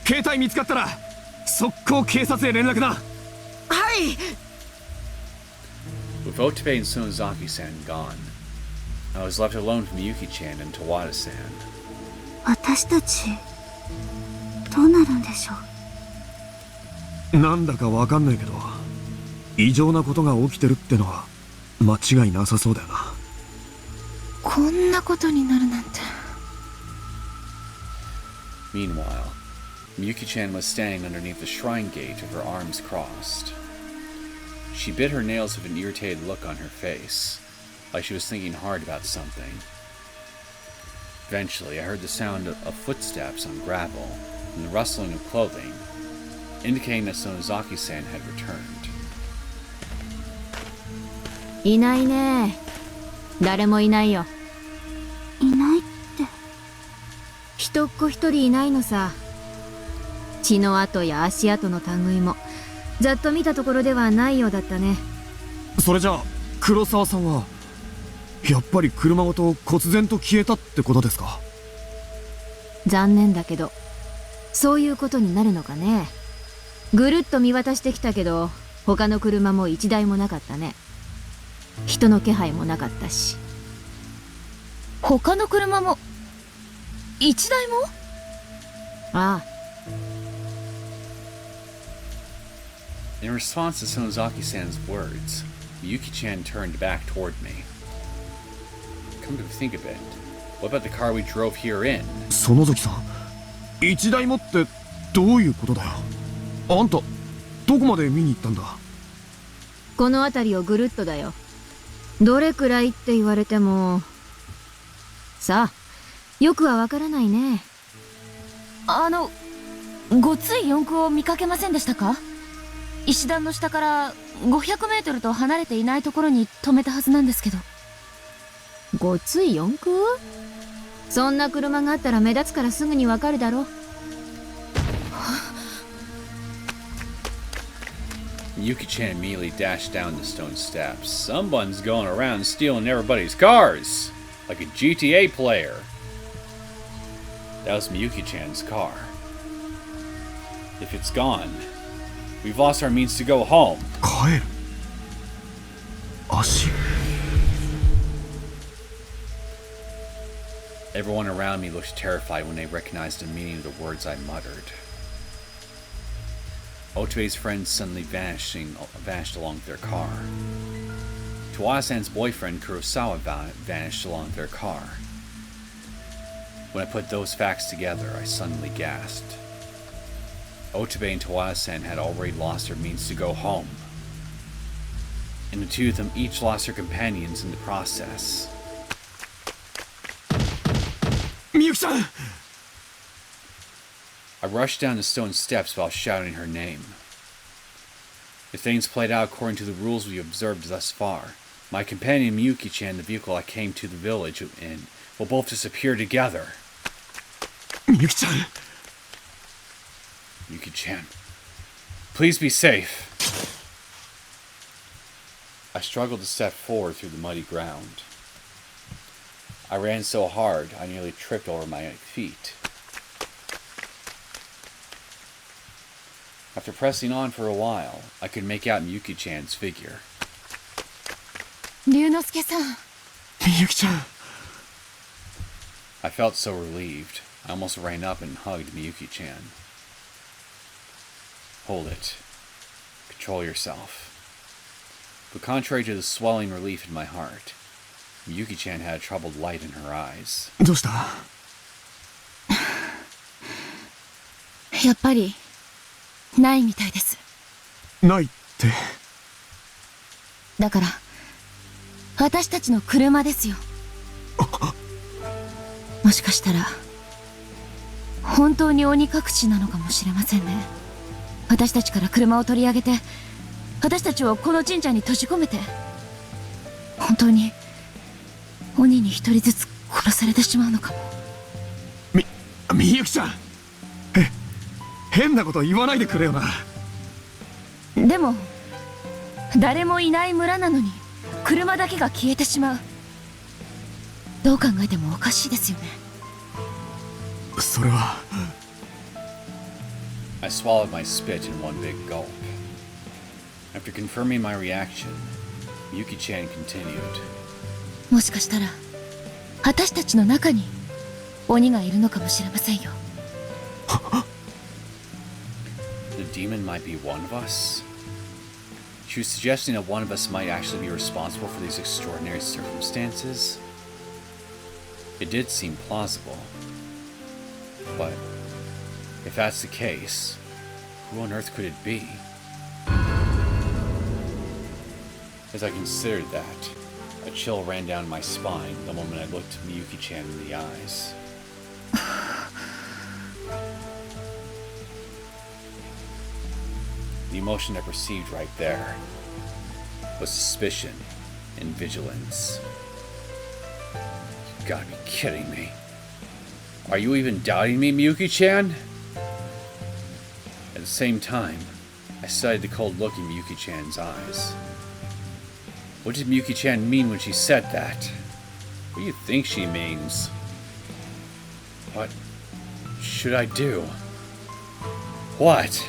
携帯見つかったら速攻警察へ連絡な。はい。 With Otobe and Sonozaki-san gone, I was left alone with Miyuki-chan and Towada-san. 私たちどうなるんでしょう。なんだかわかんないけど異常なことが起きてるってのは間違いなさそうだよな。こんなことになるなんて。 Meanwhile, Miyuki-chan was standing underneath the shrine gate with her arms crossed. She bit her nails with an irritated look on her face, like she was thinking hard about something. Eventually, I heard the sound of footsteps on gravel and the rustling of clothing, indicating that Sonozaki-san had returned. いないね。誰もいないよ。いないって。人っ子一人いないのさ。血の跡や足跡の類もざっと見たところではないようだったね。それじゃあ黒沢さんはやっぱり車ごと忽然と消えたってことですか？残念だけどそういうことになるのかね。ぐるっと見渡してきたけど他の車も一台もなかったね。人の気配もなかったし。他の車も一台も？ああ。 In response to Sonozaki-san's words, Miyuki-chan turned back toward me. Come to think of it, what about the car we drove here in? 園崎さん、一台もってどういうことだよ。あんたどこまで見に行ったんだ？この辺りをぐるっとだよ。どれくらいって言われてもさあ、よくはわからないね。ごつい四駆を見かけませんでしたか？石段の下から500メートルと離れていないところに止めたはずなんですけど。ごつい四駆？そんな車があったら目立つからすぐにわかるだろ。Miyuki-chan immediately dashed down the stone steps. Someone's going around stealing everybody's cars, like a GTA player. That was Miyuki-chan's car. If it's gone, we've lost our means to go home. 帰る足 Everyone around me looked terrified when they recognized the meaning of the words I muttered. Otobe's friends suddenly vanished along with their car. Towada-san's boyfriend Kurosawa vanished along with their car. When I put those facts together, I suddenly gasped. Otobe and Towada-san had already lost their means to go home. And the two of them each lost their companions in the process. みゆきさん I rushed down the stone steps while shouting her name. If things played out according to the rules we observed thus far, my companion Miyuki-chan and the vehicle I came to the village in will both disappear together. みゆきちゃん Miyuki-chan, please be safe. I struggled to step forward through the muddy ground. I ran so hard I nearly tripped over my feet. After pressing on for a while, I could make out Miyuki-chan's figure. 龍之介さん。みゆきちゃん I felt so relieved, I almost ran up and hugged Miyuki-chan. Hold it. Control yourself. But contrary to the swelling relief in my heart, Miyuki-chan had a troubled light in her eyes. どうしたやっぱりないみたいです。ないってだから私たちの車ですよ。もしかしたら本当に鬼隠しなのかもしれませんね。私たちから車を取り上げて、私たちをこの神社に閉じ込めて、本当に鬼に一人ずつ殺されてしまうのかも。みゆきちゃん変なこと言わないでくれよな。でも誰もいない村なのに車だけが消えてしまう。どう考えてもおかしいですよね。それは I swallowed my spit in one big gulp. After confirming my reaction, Miyuki-chan continued. もしかしたら私たちの中に鬼がいるのかもしれませんよ。The demon might be one of us? She was suggesting that one of us might actually be responsible for these extraordinary circumstances. It did seem plausible. But if that's the case, who on earth could it be? As I considered that, a chill ran down my spine the moment I looked Miyuki-chan in the eyes. The emotion I perceived right there was suspicion and vigilance. You gotta be kidding me. Are you even doubting me, Miyuki-chan? At the same time, I studied the cold look in Miyuki-chan's eyes. What did Miyuki-chan mean when she said that? What do you think she means? What should I do? What?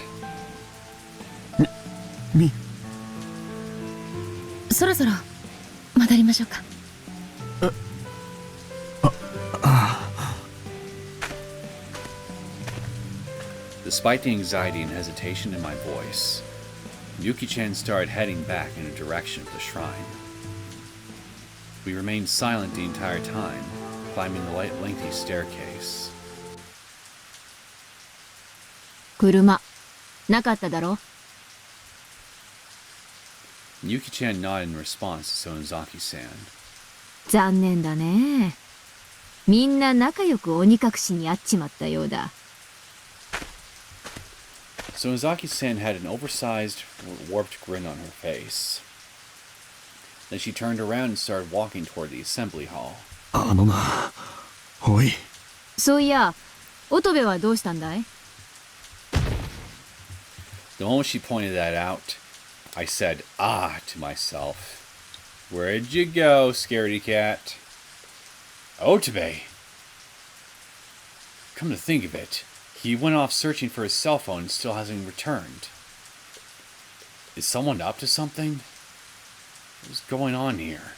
そろそろ戻りましょうか。Despite the anxiety and hesitation in my voice, Miyuki-chan started heading back in the direction of the shrine. We remained silent the entire time, climbing the lengthy staircase. 車なかっただろ。Miyuki-chan nodded in response to Sonozaki-san. 残念だね。みんな仲良く鬼隠しにあっちまったようだ。Sonozaki-san had an oversized, warped grin on her face. Then she turned around and started walking toward the assembly hall. あのな、おい。そういや、乙部はどうしたんだい？ The moment she pointed that out, I said, ah, to myself. Where'd you go, scaredy cat? Otobe! Come to think of it, he went off searching for his cell phone and still hasn't returned. Is someone up to something? What's going on here?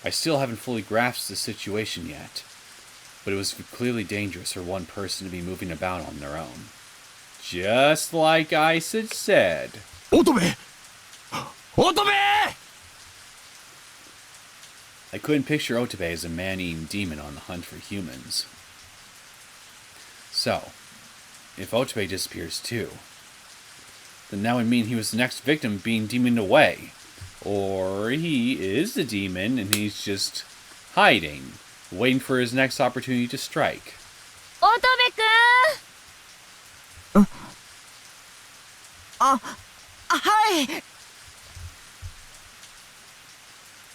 I still haven't fully grasped the situation yet, but it was clearly dangerous for one person to be moving about on their own. Just like Ice had said. Otobe! Otobe! I couldn't picture Otobe as a man-eating demon on the hunt for humans. So, if Otobe disappears too, then that would mean he was the next victim being demoned away. Or he is the demon and he's just hiding, waiting for his next opportunity to strike. Otobe-kun! はい。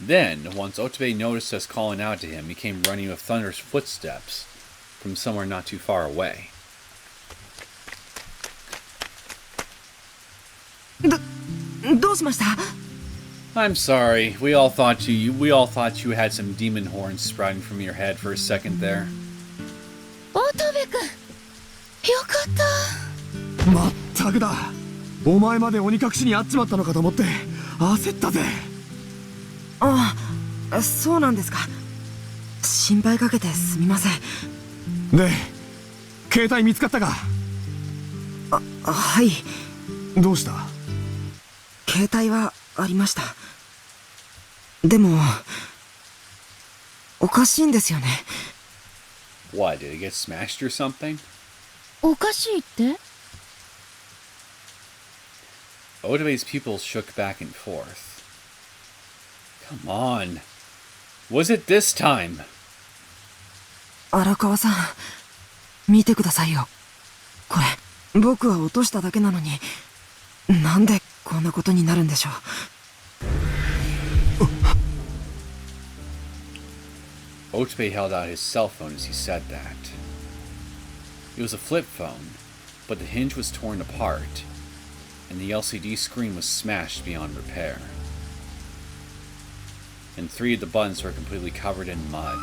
Then, once Otobe noticed us calling out to him, he came running with thunderous footsteps from somewhere not too far away. どうしました？ I'm sorry. We all thought you had some demon horns sprouting from your head for a second there. Otobe-kun! よかった。まったくだ。お前まで鬼隠しにあっちまったのかと思って焦ったぜ。ああ、そうなんですか。心配かけてすみません。で、携帯見つかったか？はい。どうした？携帯はありました。でも、おかしいんですよね。What, did it get smashed or something? おかしいって？ Otobe's pupils shook back and forth. Come on. Was it this time? 荒川さん、見てくださいよ。これ、僕は落としただけなのに、なんでこんなことになるんでしょう。Otobe held out his cell phone as he said that. It was a flip phone, but the hinge was torn apart, and the LCD screen was smashed beyond repair. And 3 of the buttons were completely covered in mud.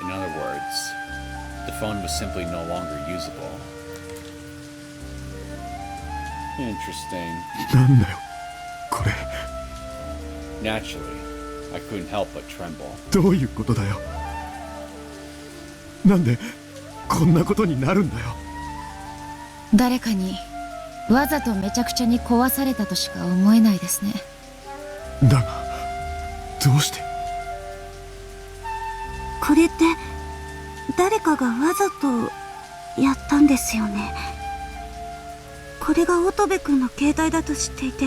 In other words, the phone was simply no longer usable. Interesting. なんだよ、これ。 Naturally, I couldn't help but tremble. どういうことだよ。なんでこんなことになるんだよ。誰かにわざとめちゃくちゃに壊されたとしか思えないですね。だが、どうして？これって誰かがわざとやったんですよね。これが乙部君の携帯だと知っていて、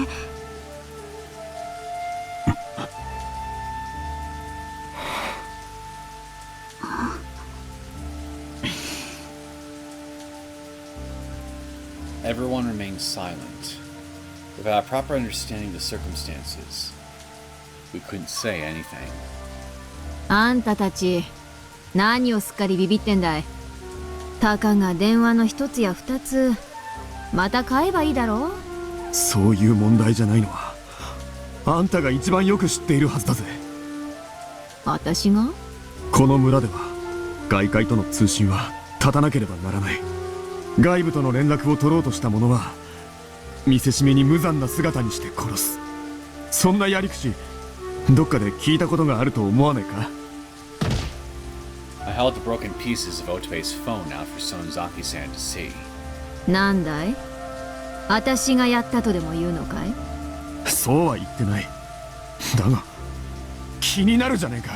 Everyone remained silent. Without a proper understanding of the circumstances, we couldn't say anything. あんたたち、何をすっかりビビってんだい。たかが電話の一つや二つ、また買えばいいだろう。そういう問題じゃないのはあんたが一番よく知っているはずだぜ。私が？この村では外界との通信は断たなければならない。外部との連絡を取ろうとした者は見せしめに無残な姿にして殺す。そんなやり口どっかで聞いたことがあると思わないか？ I held the broken pieces of Otobe's phone out for Sonozaki-san to see. なんだい？私がやったとでも言うのかい？そうは言ってない。だが気になるじゃねえか。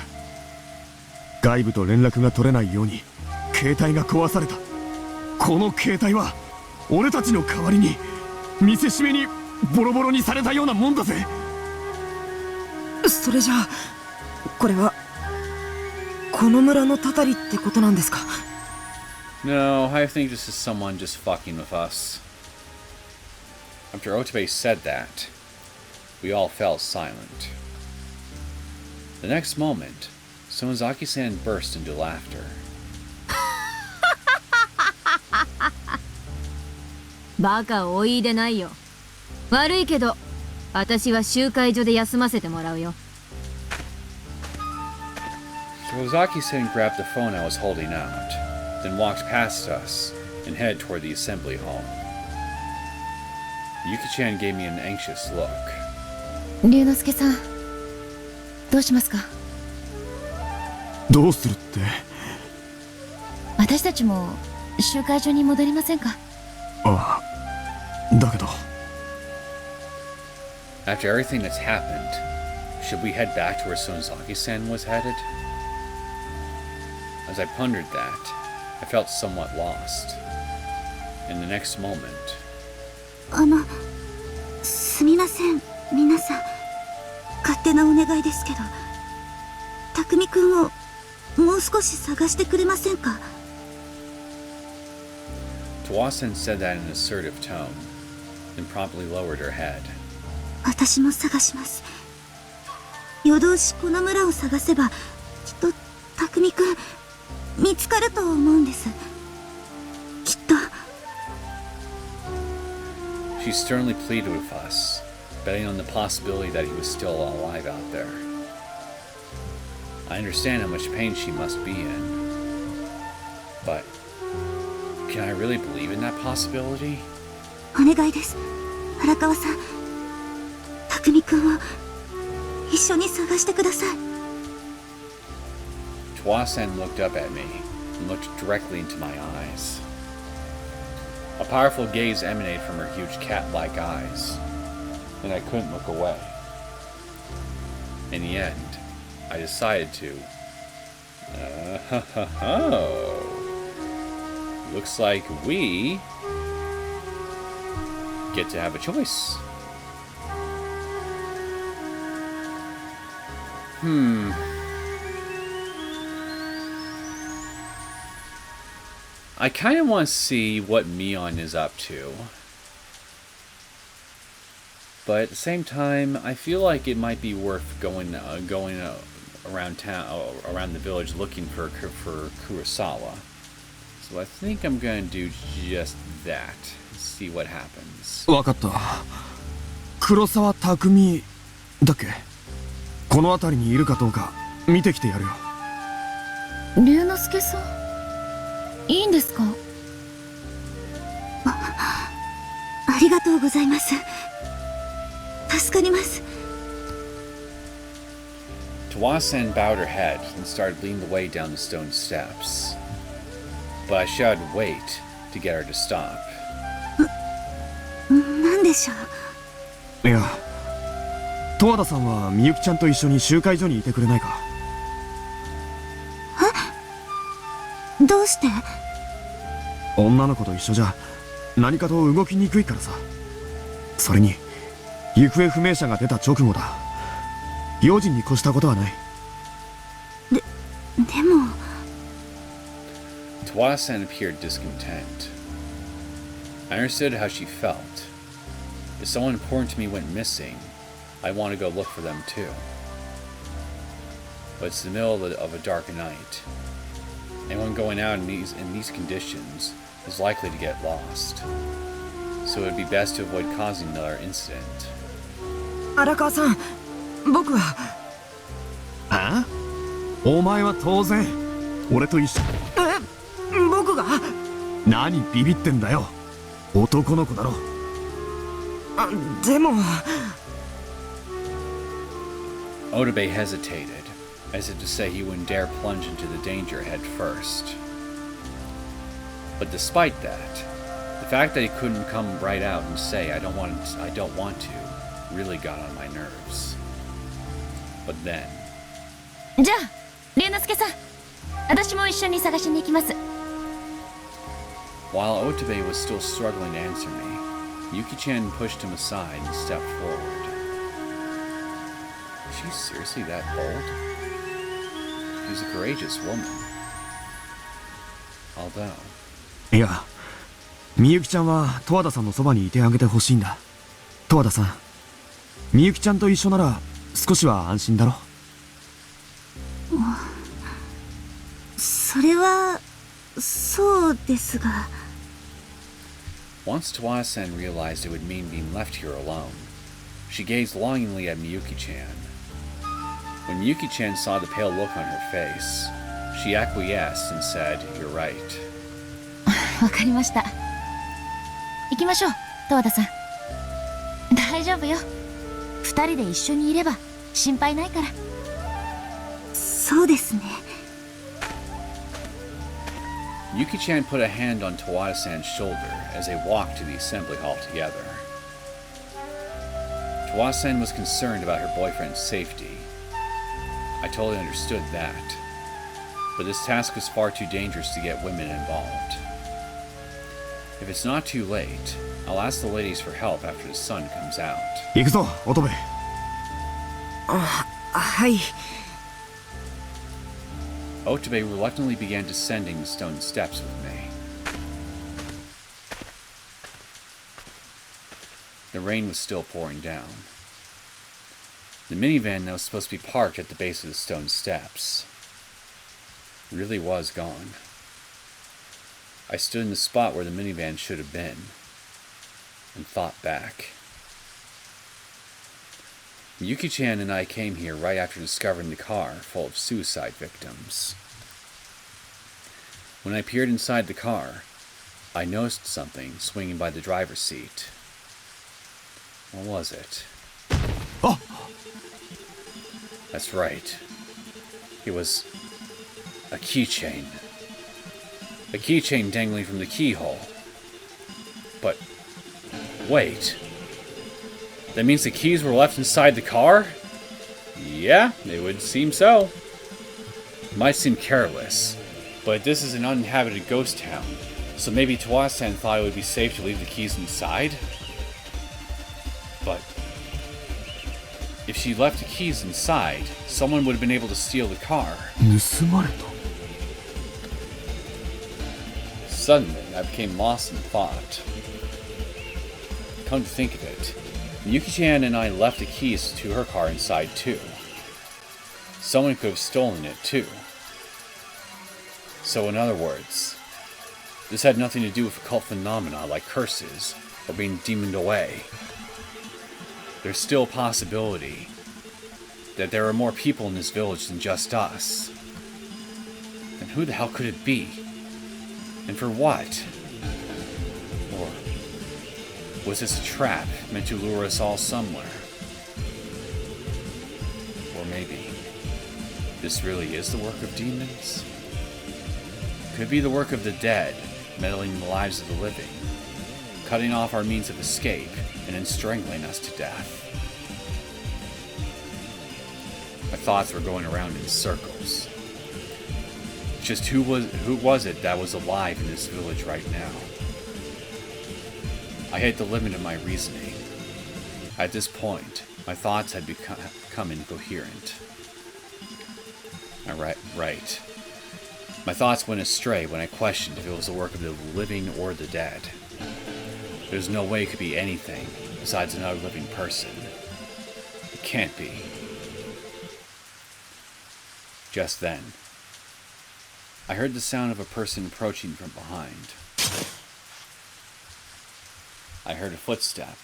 外部と連絡が取れないように携帯が壊された。この携帯は俺たちの代わりに見せしめにボロボロにされたようなもんだぜ。それじゃあ、これはこの村のたたりってことなんですか？ No, I think this is someone just fucking with us. After Otobe said that, We all fell silent. The next moment, Sonozaki-san burst into laughter. バカをお言いでないよ。悪いけど、私は集会所で休ませてもらうよ。Sonozaki-san grabbed the phone I was holding out, then walked past us and headed toward the assembly hall. Yuki-chan gave me an anxious look. 龍之介さん、どうしますか？どうするって？私たちも集会所に戻りませんか？ああ、だけど。After everything that's happened, should we head back to where Sonozaki-san was headed? As I pondered that, I felt somewhat lost. In the next moment... すみません、皆さん。勝手なお願いですけど、匠くんをもう少し探してくれませんかTowada-san said that in an assertive tone, then promptly lowered her head. 私も探します。夜通しこの村を探せば、きっと匠くん見つかると思うんです。きっと。She sternly pleaded with us, betting on the possibility that he was still alive out there. I understand how much pain she must be in, but can I really believe in that possibility? お願いです、荒川さん。匠くんを一緒に探してください。Towada-san looked up at me and looked directly into my eyes. A powerful gaze emanated from her huge cat-like eyes, and I couldn't look away. In the end, I decided to. Looks like we get to have a choice. I kind of want to see what Mion is up to. But at the same time, I feel like it might be worth going around town, around the village, looking for Kurosawa. So I think I'm going to do just that. See what happens. わかった。黒沢匠だっけ？この辺りにいるかどうか見てきてやるよ。龍之介さん、いいんですか？ありがとうございます。助かります。Towada-san bowed her head and started leading the way down the stone steps. But I shouted wait to get her to stop. なんでしょう。いや、十和田さんはみゆきちゃんと一緒に集会所にいてくれないか？え？どうして？女の子と一緒じゃ何かと動きにくいからさ。それに行方不明者が出た直後だ。用心に越したことはない。でも。Towada-san appeared discontent. I understood how she felt. If someone important to me went missing, I want to go look for them too. But it's the middle of a dark night. Anyone going out in these conditions is likely to get lost. So it would be best to avoid causing another incident. 荒川さん、僕は。あ？お前は当然俺と一緒。僕が？何ビビってんだよ。男の子だろ。でも。Otobe hesitated, as if to say he wouldn't dare plunge into the danger head first. But despite that, the fact that he couldn't come right out and say I don't want to really got on my nerves. But then... じゃあ、龍之介さん、私も一緒に探しに行きます。While Otobe was still struggling to answer me, Yuki-chan pushed him aside and stepped forward. Is she seriously that bold? She's a courageous woman. Although... いや、みゆきちゃんは十和田さんのそばにいてあげてほしいんだ。十和田さん、みゆきちゃんと一緒なら少しは安心だろ。それはそうですが。 Once Towada-san realized it would mean being left here alone, she gazed longingly at Miyuki-chan. When Miyuki-chan saw the pale look on her face, she acquiesced and said, "You're right." わかりました。行きましょう、十和田さん。大丈夫よ。二人で一緒にいれば心配ないから。そうですね。 Yuki-chan put a hand on Towada-san's shoulder as they walked to the assembly hall together. Towada-san was concerned about her boyfriend's safety. I totally understood that. But this task was far too dangerous to get women involved. If it's not too late, I'll ask the ladies for help after the sun comes out. 行くぞ、乙部。はい。 Otobe reluctantly began descending the stone steps with me. The rain was still pouring down. The minivan that was supposed to be parked at the base of the stone steps really was gone. I stood in the spot where the minivan should have been and thought back. Yuki-chan and I came here right after discovering the car full of suicide victims. When I peered inside the car, I noticed something swinging by the driver's seat. What was it? Oh! That's right. It was a keychain. A keychain dangling from the keyhole. But wait. That means the keys were left inside the car? Yeah, it would seem so. It might seem careless, but this is an uninhabited ghost town, so maybe Towada-san thought it would be safe to leave the keys inside? But if she left the keys inside, someone would have been able to steal the car. 盗まれた。 Suddenly, I became lost in thought. Come to think of it, Yuki-chan and I left the keys to her car inside too. Someone could have stolen it too. So in other words, this had nothing to do with occult phenomena like curses or being demoned away. There's still a possibility that there are more people in this village than just us. Then who the hell could it be? And for what? Or was this a trap meant to lure us all somewhere? Or maybe this really is the work of demons? Could be the work of the dead, meddling in the lives of the living, cutting off our means of escape, and then strangling us to death. My thoughts were going around in circles. Just who was it that was alive in this village right now? I hit the limit of my reasoning. At this point, my thoughts had become incoherent. Right. My thoughts went astray when I questioned if it was the work of the living or the dead. There's no way it could be anything besides another living person. It can't be. Just then, I heard the sound of a person approaching from behind. I heard a footstep,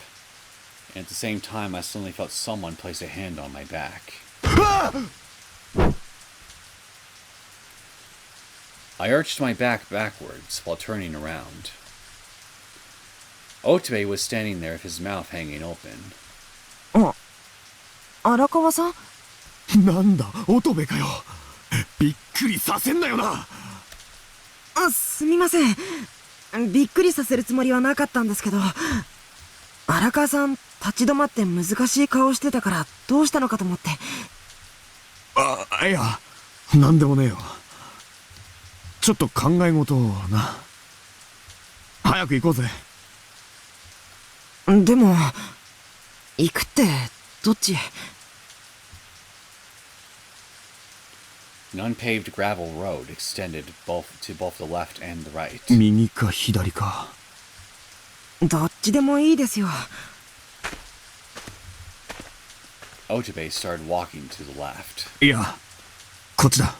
and at the same time I suddenly felt someone place a hand on my back. I arched my back backwards while turning around. Otobe was standing there with his mouth hanging open. 荒川さん？なんだ、乙部かよ。びっくりさせんなよな。すみません。びっくりさせるつもりはなかったんですけど、荒川さん立ち止まって難しい顔してたからどうしたのかと思って。いや、なんでもねえよ。ちょっと考え事をな。早く行こうぜ。でも、行くってどっち？ An unpaved gravel road extended to both the left and the right. 右か左か。どっちでもいいですよ。Otobe started walking to the left. いや、こっちだ。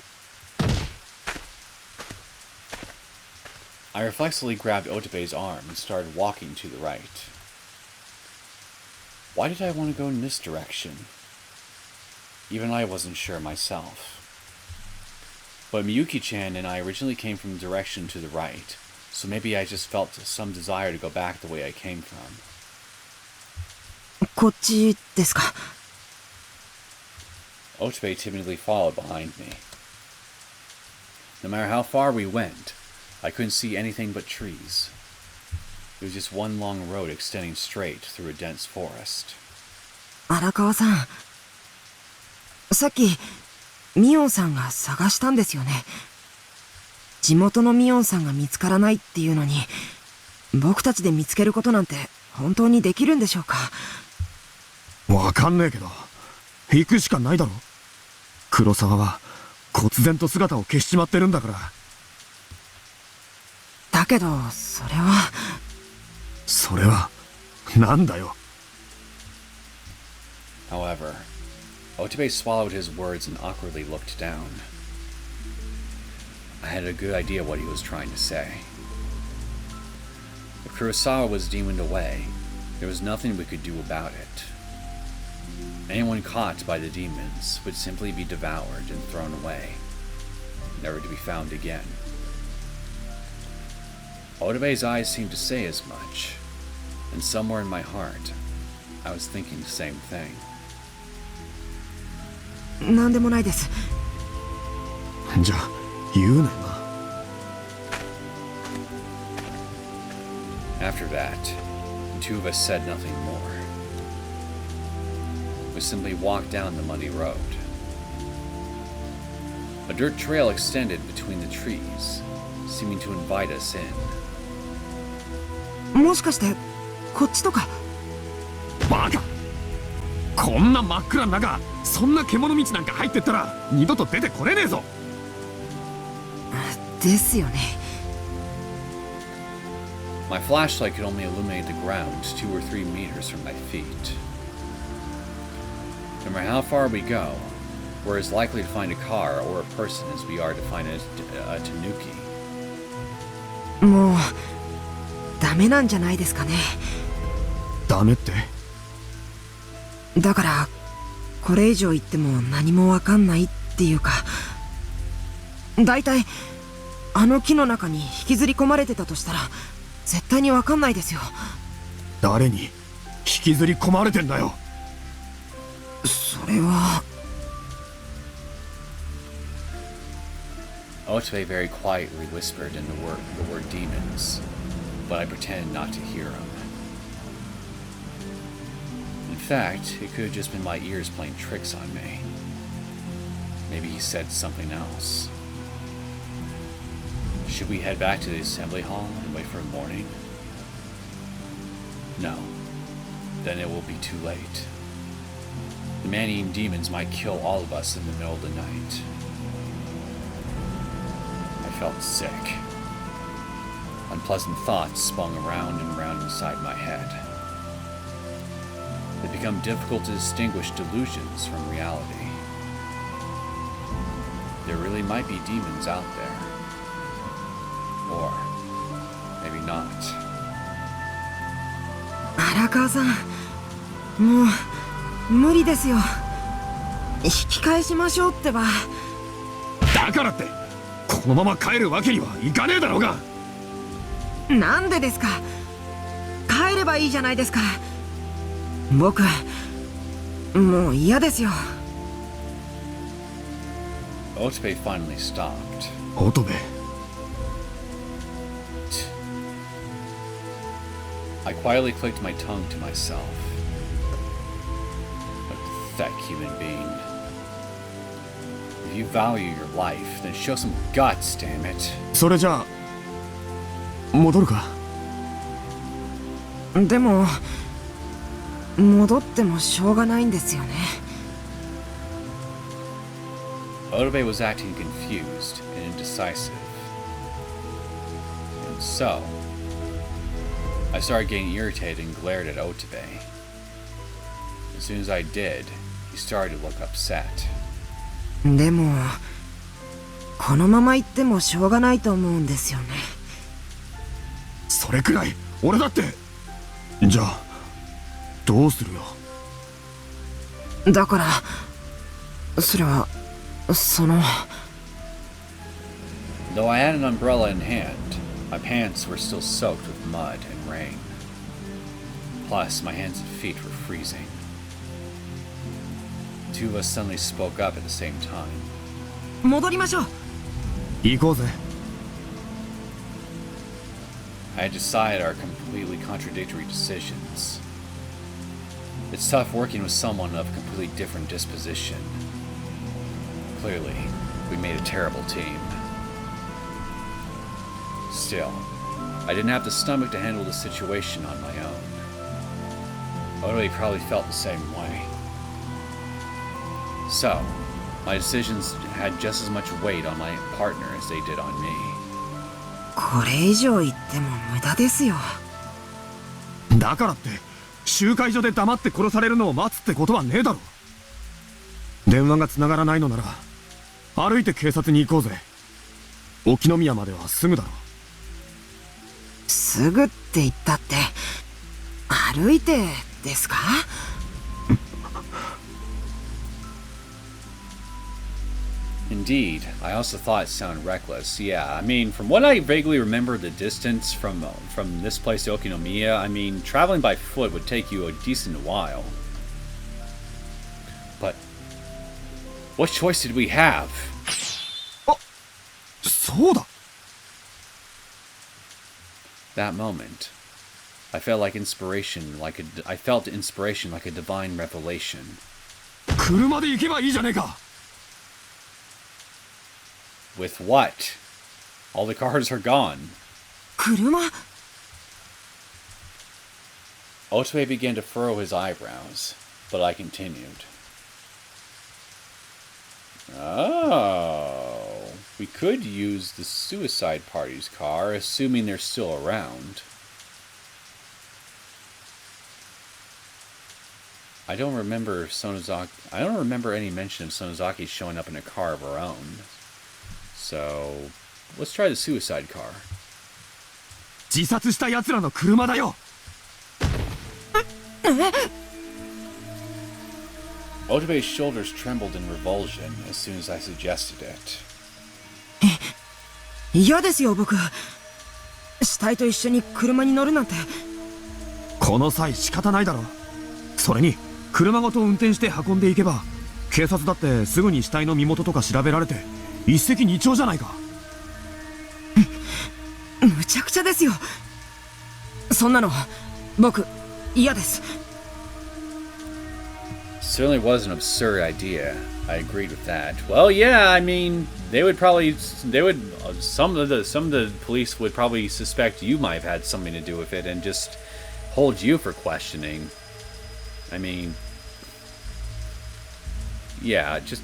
I reflexively grabbed Otobe's arm and started walking to the right. Why did I want to go in this direction? Even I wasn't sure myself. But Miyuki-chan and I originally came from the direction to the right, so maybe I just felt some desire to go back the way I came from. こっちですか。Otobe timidly followed behind me. No matter how far we went, I couldn't see anything but trees. It was just one long road extending straight through a dense forest. 荒川さん、さっきミオンさんが探したんですよね。地元のミオンさんが見つからないっていうのに、僕たちで見つけることなんて本当にできるんでしょうか。わかんねえけど、行くしかないだろ。黒沢は忽然と姿を消しちまってるんだから。だけどそれはなんだよ。However, Otobe swallowed his words and awkwardly looked down. I had a good idea what he was trying to say. If Kurosawa was demoned away, there was nothing we could do about it. Anyone caught by the demons would simply be devoured and thrown away, never to be found again. Otobe's eyes seemed to say as much, and somewhere in my heart, I was thinking the same thing. なんでもないです。じゃあ言うなよな。After that, the two of us said nothing more. We simply walked down the muddy road. A dirt trail extended between the trees, seeming to invite us in. もしかしてこっちとか。バカ！こんな真っ暗な中、そんな獣道なんか入ってったら二度と出てこれねえぞ。ですよね。My flashlight could only illuminate the ground 2 or 3 meters from my feet. No matter how far we go, we're as likely to find a car or a person as we are to find a tanuki. もうダメなんじゃないですかね。ダメって？だからこれ以上言っても何もわかんないっていうか、だいたいあの木の中に引きずり込まれてたとしたら絶対にわかんないですよ。誰に引きずり込まれてんだよ。それは。Otobe very quietly whispered in the word demons, but I pretended not to hear him. In fact, it could have just been my ears playing tricks on me. Maybe he said something else. Should we head back to the assembly hall and wait for the morning? No. Then it will be too late. The man-eating demons might kill all of us in the middle of the night. I felt sick. Unpleasant thoughts spun around and around inside my head. It became difficult to distinguish delusions from reality. There really might be demons out there. Or maybe not. 荒川さん、もう無理ですよ。引き返しましょうってば。だからってこのまま帰るわけにはいかねえだろうが。なんでですか。帰ればいいじゃないですか。僕もう嫌ですよ。Otobe finally stopped. 乙部。I quietly clicked my tongue to myself. A pathetic human being. If you value your life, then show some guts, damn it. それじゃあ戻るか。でも戻ってもしょうがないんですよね。Otobe was acting confused and indecisive. And so, I started getting irritated and glared at Otobe. As soon as I did, He started to look upset. でもこのまま行ってもしょうがないと思うんですよね。それくらい俺だって。じゃあどうするよ。だからそれはその Though I had an umbrella in hand, my pants were still soaked with mud and rain. Plus, my hands and feet were freezing. Two of us suddenly spoke up at the same time. 戻りましょう。行こうぜ。I had decided our completely contradictory decisions. It's tough working with someone of a completely different disposition. Clearly, we made a terrible team. Still, I didn't have the stomach to handle the situation on my own. Otobe probably felt the same way. So, my decisions had just as much weight on my partner as they did on me. これ以上言っても無駄ですよ。だからって集会所で黙って殺されるのを待つってことはねえだろ。電話が繋がらないのなら歩いて警察に行こうぜ。沖宮まではすぐだろ。すぐって言ったって歩いてですか？ Indeed, I also thought it sounded reckless. Yeah, I mean, from what I vaguely remember the distance from this place to Okinomiya, I mean, traveling by foot would take you a decent while. But what choice did we have? あ、そうだ。That moment, I felt inspiration like a divine revelation. 車で行けばいいじゃねえか。With what? All the cars are gone. 車？ Otobe began to furrow his eyebrows, but I continued. Oh, we could use the suicide party's car, assuming they're still around. I don't remember any mention of Sonozaki showing up in a car of her own. So, let's try the suicide car. 自殺した奴らの車だよ。Otobe's shoulders trembled in revulsion as soon as I suggested it. 嫌ですよ僕。死体と一緒に車に乗るなんて。この際仕方ないだろ。それに車ごと運転して運んでいけば警察だってすぐに死体の身元とか調べられて一石二鳥じゃないか。むちゃくちゃですよ。そんなの僕嫌です。 Certainly was an absurd idea. I agreed with that. Well, yeah, I mean, some of the police would probably suspect you might have had something to do with it and just hold you for questioning. I mean, yeah, just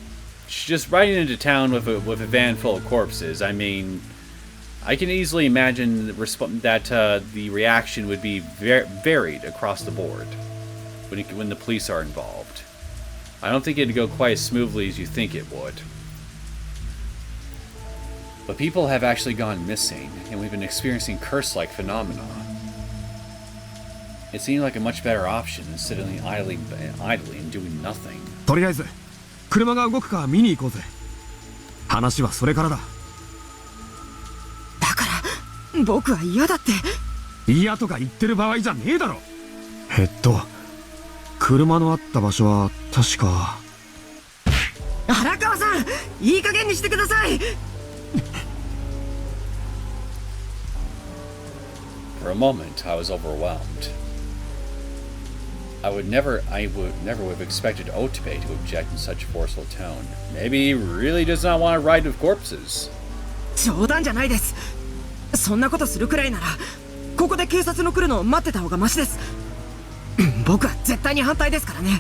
riding into town with a van full of corpses. I mean, I can easily imagine that the reaction would be varied across the board when the police are involved. I don't think it'd go quite as smoothly as you think it would. But people have actually gone missing, and we've been experiencing curse-like phenomena. It seemed like a much better option than sitting idly and doing nothing. とりあえず車が動くか見に行こうぜ。話はそれからだ。だから僕は嫌だって。嫌とか言ってる場合じゃねえだろ。車のあった場所は確か。荒川さん、いい加減にしてください。For a moment, I was overwhelmed. I would never have expected Otobe to object in such a forceful tone. Maybe he really does not want to ride with corpses. 冗談じゃないです。そんなことするくらいならここで警察の来るのを待ってた方がマシです。僕は絶対に反対ですからね。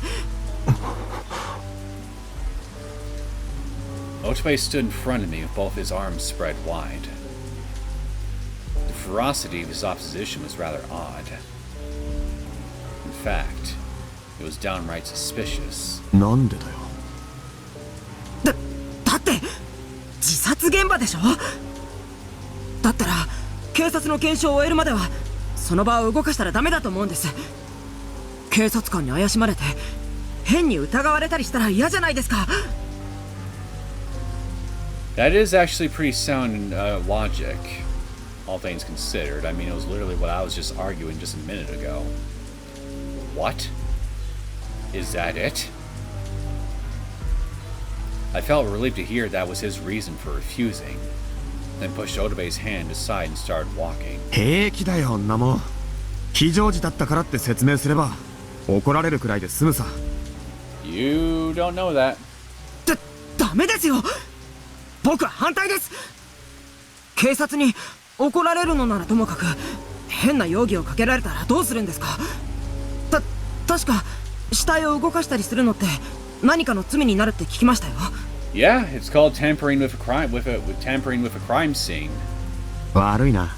Otobe stood in front of me with both his arms spread wide. The ferocity of his opposition was rather odd. In fact, It was downright suspicious. なんでだよ。だって自殺現場でしょ。だったら警察の検証を終えるまではその場を動かしたらダメだと思うんです。警察官に怪しまれて変に疑われたりしたら嫌じゃないですか。That is actually pretty sound logic, all things considered. I mean, it was literally what I was just arguing just a minute ago. What? Is that it? I felt relieved to hear that was his reason for refusing, then pushed Otobe's hand aside and started walking. 平気だよ、んなもん。非常時だったからって説明すれば怒られるくらいで済むさ。You don't know that. ダメですよ。僕は反対です。警察に怒られるのならともかく変な容疑をかけられたらどうするんですか。確か死体を動かしたりするのって何かの罪になるって聞きましたよ。Yeah, it's called tampering with a crime tampering with a crime scene. 悪いな。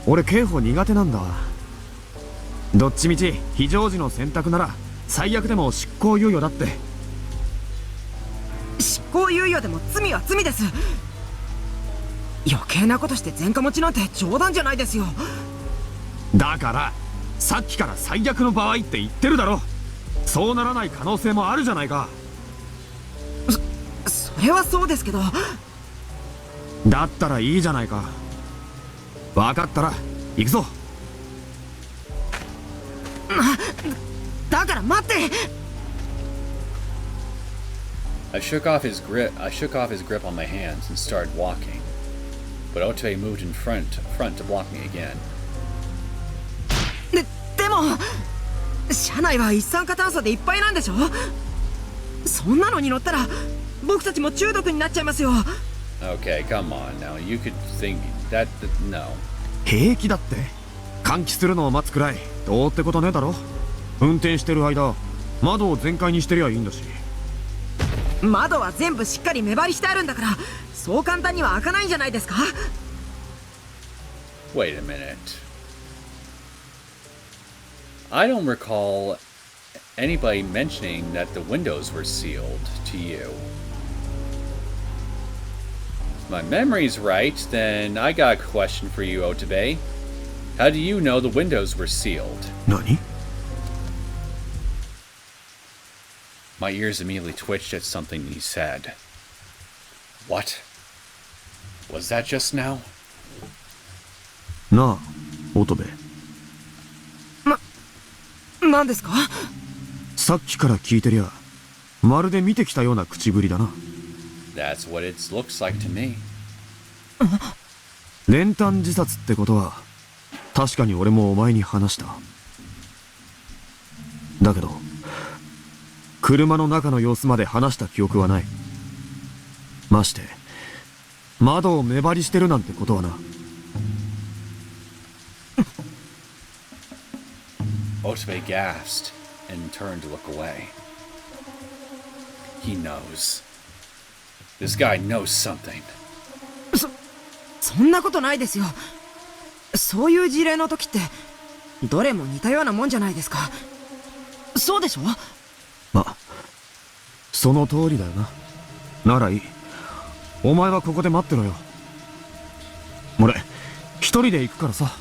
俺刑法苦手なんだわ。どっちみち非常時の選択なら最悪でも執行猶予だって。執行猶予でも罪は罪です。余計なことして前科持ちなんて冗談じゃないですよ。だからさっきから最悪の場合って言ってるだろ。そうならない可能性もあるじゃないか。それはそうですけど。だったらいいじゃないか。分かったら行くぞ。だから待って。I shook off his grip on my hands and started walking, but Otobe moved in front to block me again. でも車内は一酸化炭素でいっぱいなんでしょ。そんなのに乗ったら僕たちも中毒になっちゃいますよ。 Okay, come on now. You could think that no. 平気だって。換気するのを待つくらいどうってことねえだろ。運転してる間窓を全開にしてりゃいいんだし。窓は全部しっかり目張りしてあるんだからそう簡単には開かないんじゃないですか。 Wait a minute. I don't recall anybody mentioning that the windows were sealed to you. If my memory's right, then I got a question for you, Otobe. How do you know the windows were sealed? 何？ My ears immediately twitched at something he said. What? Was that just now? なあ、乙部。何ですか？さっきから聞いてりゃまるで見てきたような口ぶりだな。 That's what it looks like to me. 練炭自殺ってことは確かに俺もお前に話した。だけど車の中の様子まで話した記憶はない。まして窓を目張りしてるなんてことはな。Otobe gasped and turned to look away. He knows. This guy knows something. そんなことないですよ。そういう事例の時ってどれも似たようなもんじゃないですか。そうでしょ？ま、その通りだよな。ならいい。お前はここで待ってろよ。俺一人で行くからさ。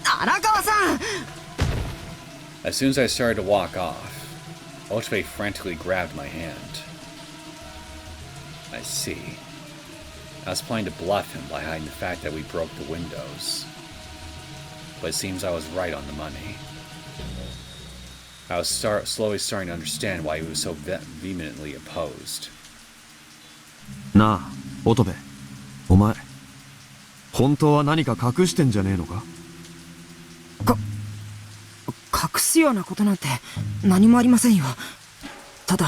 荒川さん！ As soon as I started to walk off, Otobe frantically grabbed my hand. I see. I was planning to bluff him by hiding the fact that we broke the windows. But it seems I was right on the money. I was slowly starting to understand why he was so vehemently opposed. なあ、乙部。お前、本当は何か隠してんじゃねえのか？隠すようなことなんて何もありませんよ。ただ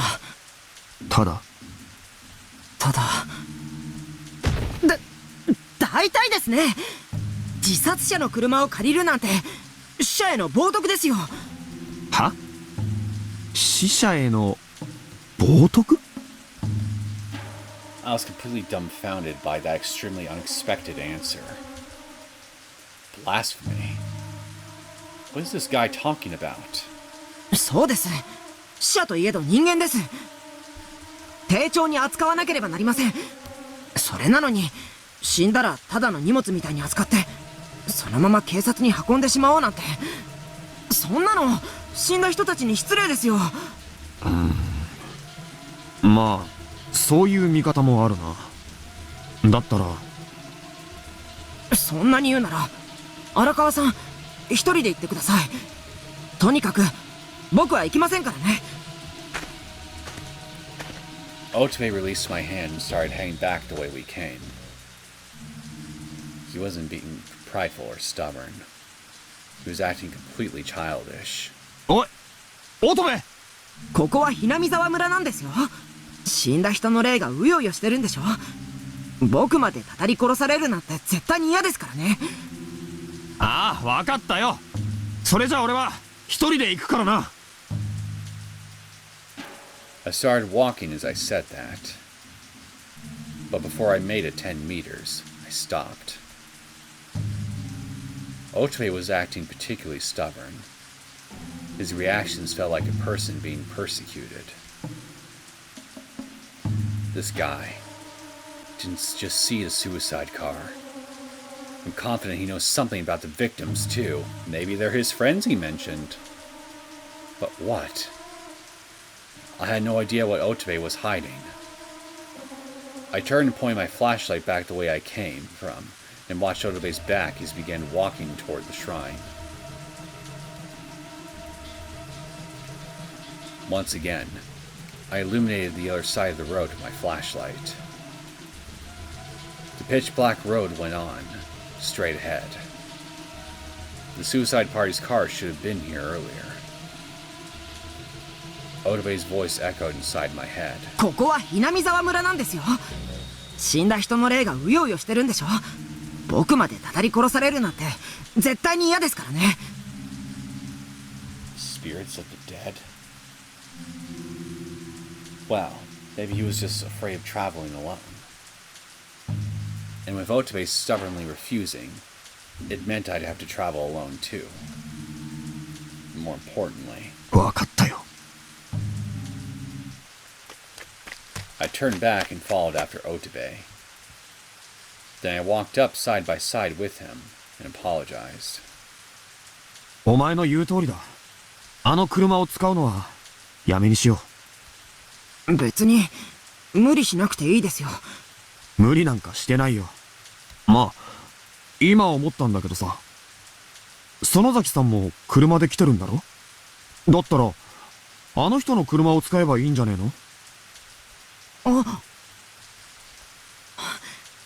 大体ですね。自殺者の車を借りるなんて死者への冒涜ですよ。は？死者への冒涜？ I was completely dumbfounded by that extremely unexpected answer. Blasphemy. What is this guy talking about? そうです。死者といえど人間です。丁重に扱わなければなりません。それなのに、死んだらただの荷物みたいに扱って、そのまま警察に運んでしまおうなんて、そんなの死んだ人たちに失礼ですよ。まあそういう見方もあるな。だったらそんなに言うなら荒川さん一人で行ってください。とにかく僕は行きませんからね。Otobe released my hand and started heading back the way we came. He wasn't being prideful or stubborn. He was acting completely childish. おい、乙女。ここはひなみ沢村なんですよ。死んだ人の霊がうようよしてるんでしょ。僕までたたり殺されるなんて絶対に嫌ですからね。ああ、わかったよ。それじゃ俺は一人で行くからな。I started walking as I said that. But before I made it 10 meters, I stopped. Otobe was acting particularly stubborn. His reactions felt like a person being persecuted. This guy didn't just see the suicide car. I'm confident he knows something about the victims, too. Maybe they're his friends he mentioned. But what? I had no idea what Otobe was hiding. I turned and pointed my flashlight back the way I came from, and watched Otobe's back as he began walking toward the shrine. Once again, I illuminated the other side of the road with my flashlight. The pitch-black road went on, straight ahead. The suicide party's car should have been here earlier. Otobe's voice echoed inside my head. ここはひなみ沢村なんですよ。死んだ人の霊がうようよしてるんでしょ。僕までたたり殺されるなんて絶対に嫌ですからね。Spirits of the dead? Well, maybe he was just afraid of traveling alone. And with Otobe stubbornly refusing, it meant I'd have to travel alone too. More importantly, わかったよ。I turned back and followed after Otobe. Then I walked up side by side with him and apologized. お前の言う通りだ。あの車を使うのはやめにしよ別に無理しなくていいですよ。う。無理なんかしてないよ。まあ今思ったんだけどさ、園崎さんも車で来てるんだろ。だったらあの人の車を使えばいいんじゃねえの。あ、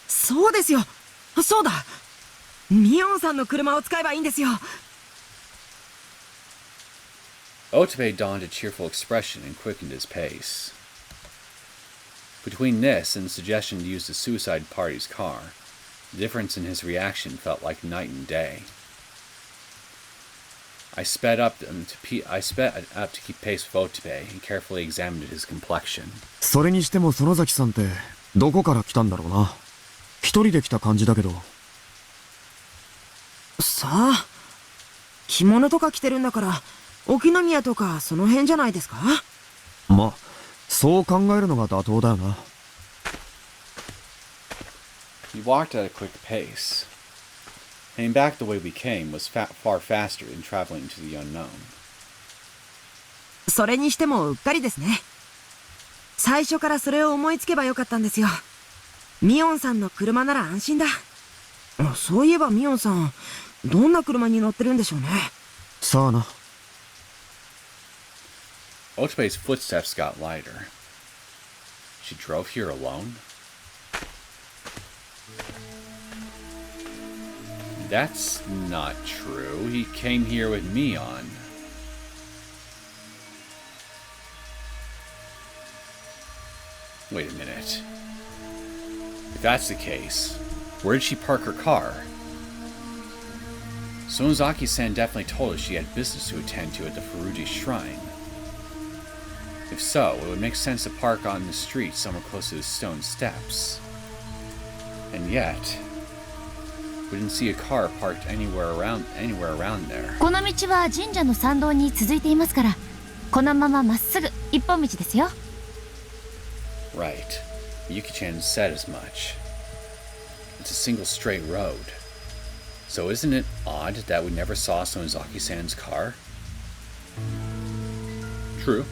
そうですよ。そうだ。ミオンさんの車を使えばいいんですよ。Otobe donned a cheerful expression and quickened his pace. Between this and the suggestion to use the suicide party's car, the difference in his reaction felt like night and day. I sped up to keep pace with Otobe and carefully examined his complexion. それにしても園崎さんってどこから来たんだろうな。一人で来た感じだけど。さあ、着物とか着てるんだから沖宮とかその辺じゃないですか。まあそう考えるのが妥当だよな。He walked at a quick pace. Heading back the way we came was far faster than traveling to the unknown. それにしてもうっかりですね。最初からそれを思いつけばよかったんですよ。ミオンさんの車なら安心だ。そういえばミオンさん、どんな車に乗ってるんでしょうね。さあな。Otobe's footsteps got lighter. She drove here alone? That's not true. He came here with Mion. Wait a minute. If that's the case, where did she park her car? Sonozaki-san definitely told us she had business to attend to at the Furude shrine. If so, it would make sense to park on the street somewhere close to the stone steps. And yet, we didn't see a car parked anywhere around there. この道は神社の参道に続いていますから、このまままっすぐ一本道ですよ。 Right. Miyuki-chan said as much. It's a single straight road. So isn't it odd that we never saw Sonozaki-san's car? True.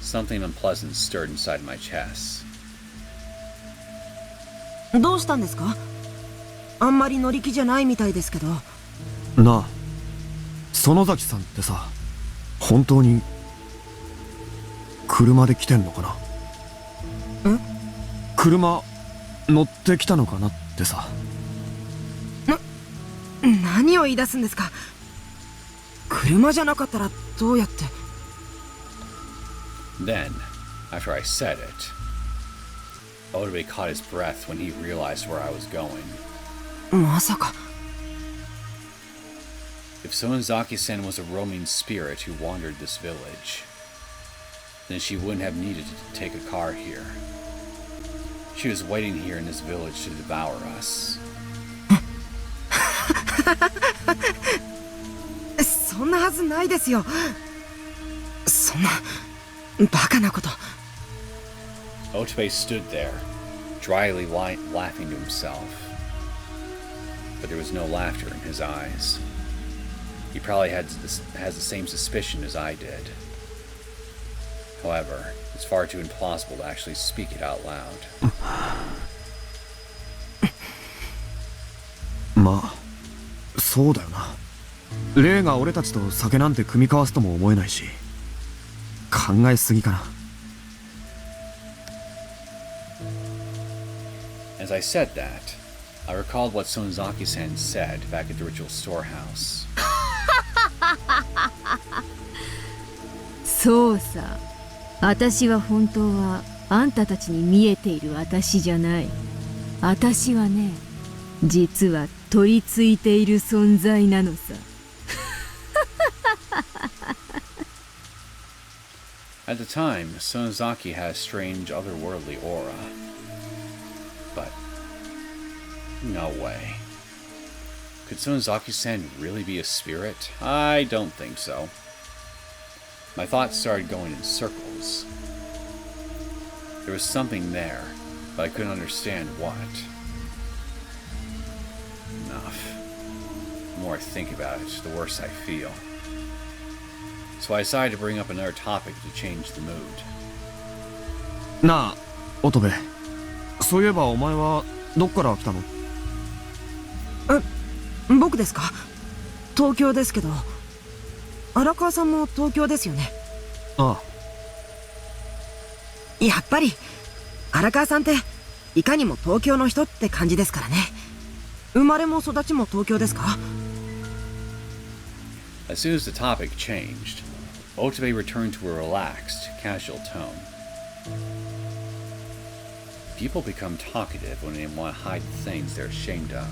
Something unpleasant stirred inside my chest. どうしたんですか？あんまり乗り気じゃないみたいですけど。なあ、園崎さんってさ、本当に車で来てんのかな？ん？車乗ってきたのかなってさ。何を言い出すんですか？車じゃなかったらどうやって。 Then, after I said it, Otobe caught his breath when he realized where I was going. まさか。 If Sonozaki-san was a roaming spirit who wandered this village, then she wouldn't have needed to take a car here. She was waiting here in this village to devour us. そんなはずないですよ。そんなバカなこと。 Otobe stood there, dryly laughing to himself. But there was no laughter in his eyes. He probably has the same suspicion as I did. However, it's far too implausible to actually speak it out loud. まあ、そうだよな。レイが俺たちと酒なんて組み交わすとも思えないし、考えすぎかな。As I said that, I recalled what Sonozaki-san said back at the ritual storehouse. そうさ、私は本当はあんたたちに見えている私じゃない。私はね、実は取り付いている存在なのさ。At the time, Sonozaki had a strange otherworldly aura. But no way. Could Sonozaki-san really be a spirit? I don't think so. My thoughts started going in circles. There was something there, but I couldn't understand what. Enough. The more I think about it, the worse I feel. So I decided to bring up another topic to change the mood. なあ、乙部。そういえばお前はどっから来たの？僕ですか？東京ですけど。荒川さんも東京ですよね。ああ。やっぱり荒川さんっていかにも東京の人って感じですからね。生まれも育ちも東京ですか？ As soon as the topic changed, Otobe returned to a relaxed, casual tone. People become talkative when they want to hide the things they're ashamed of,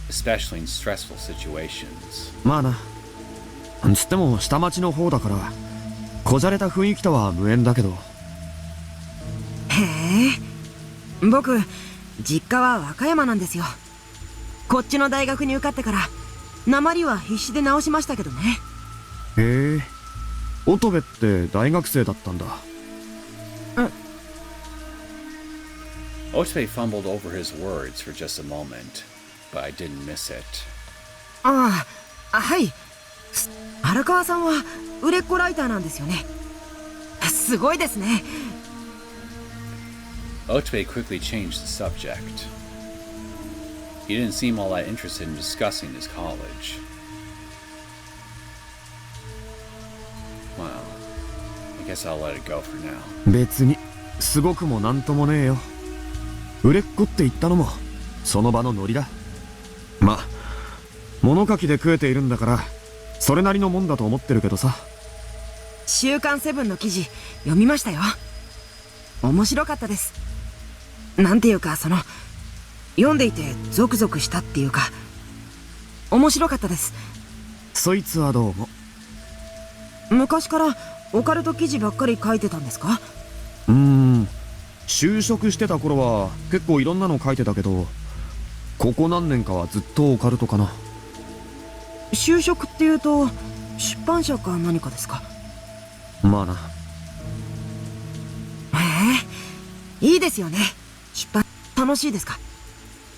especially in stressful situations. まあな。つっても下町の方だから、こじゃれた雰囲気とは無縁だけど。へえ。僕、実家は和歌山なんですよ。こっちの大学に受かってから、訛りは必死で直しましたけどね。へえ。乙部って大学生だったんだ。Otobe fumbled over his words for just a moment, but I didn't miss it. ああ、はい。荒川さんは売れっ子ライターなんですよね。すごいですね。Otobe quickly changed the subject. He didn't seem all that interested in discussing his college. Well, I guess I'll let it go for now. 別にすごくもなんともねえよ。売れっ子って言ったのもその場のノリだ。まあ物書きで食えているんだからそれなりのもんだと思ってるけどさ。週刊セブンの記事読みましたよ。面白かったです。なんていうか読んでいてゾクゾクしたっていうか面白かったです。そいつはどうも。昔からオカルト記事ばっかり書いてたんですか？就職してた頃は結構いろんなの書いてたけど、ここ何年かはずっとオカルトかな。就職っていうと出版社か何かですか？まあな。へえ、いいですよね。出版楽しいですか？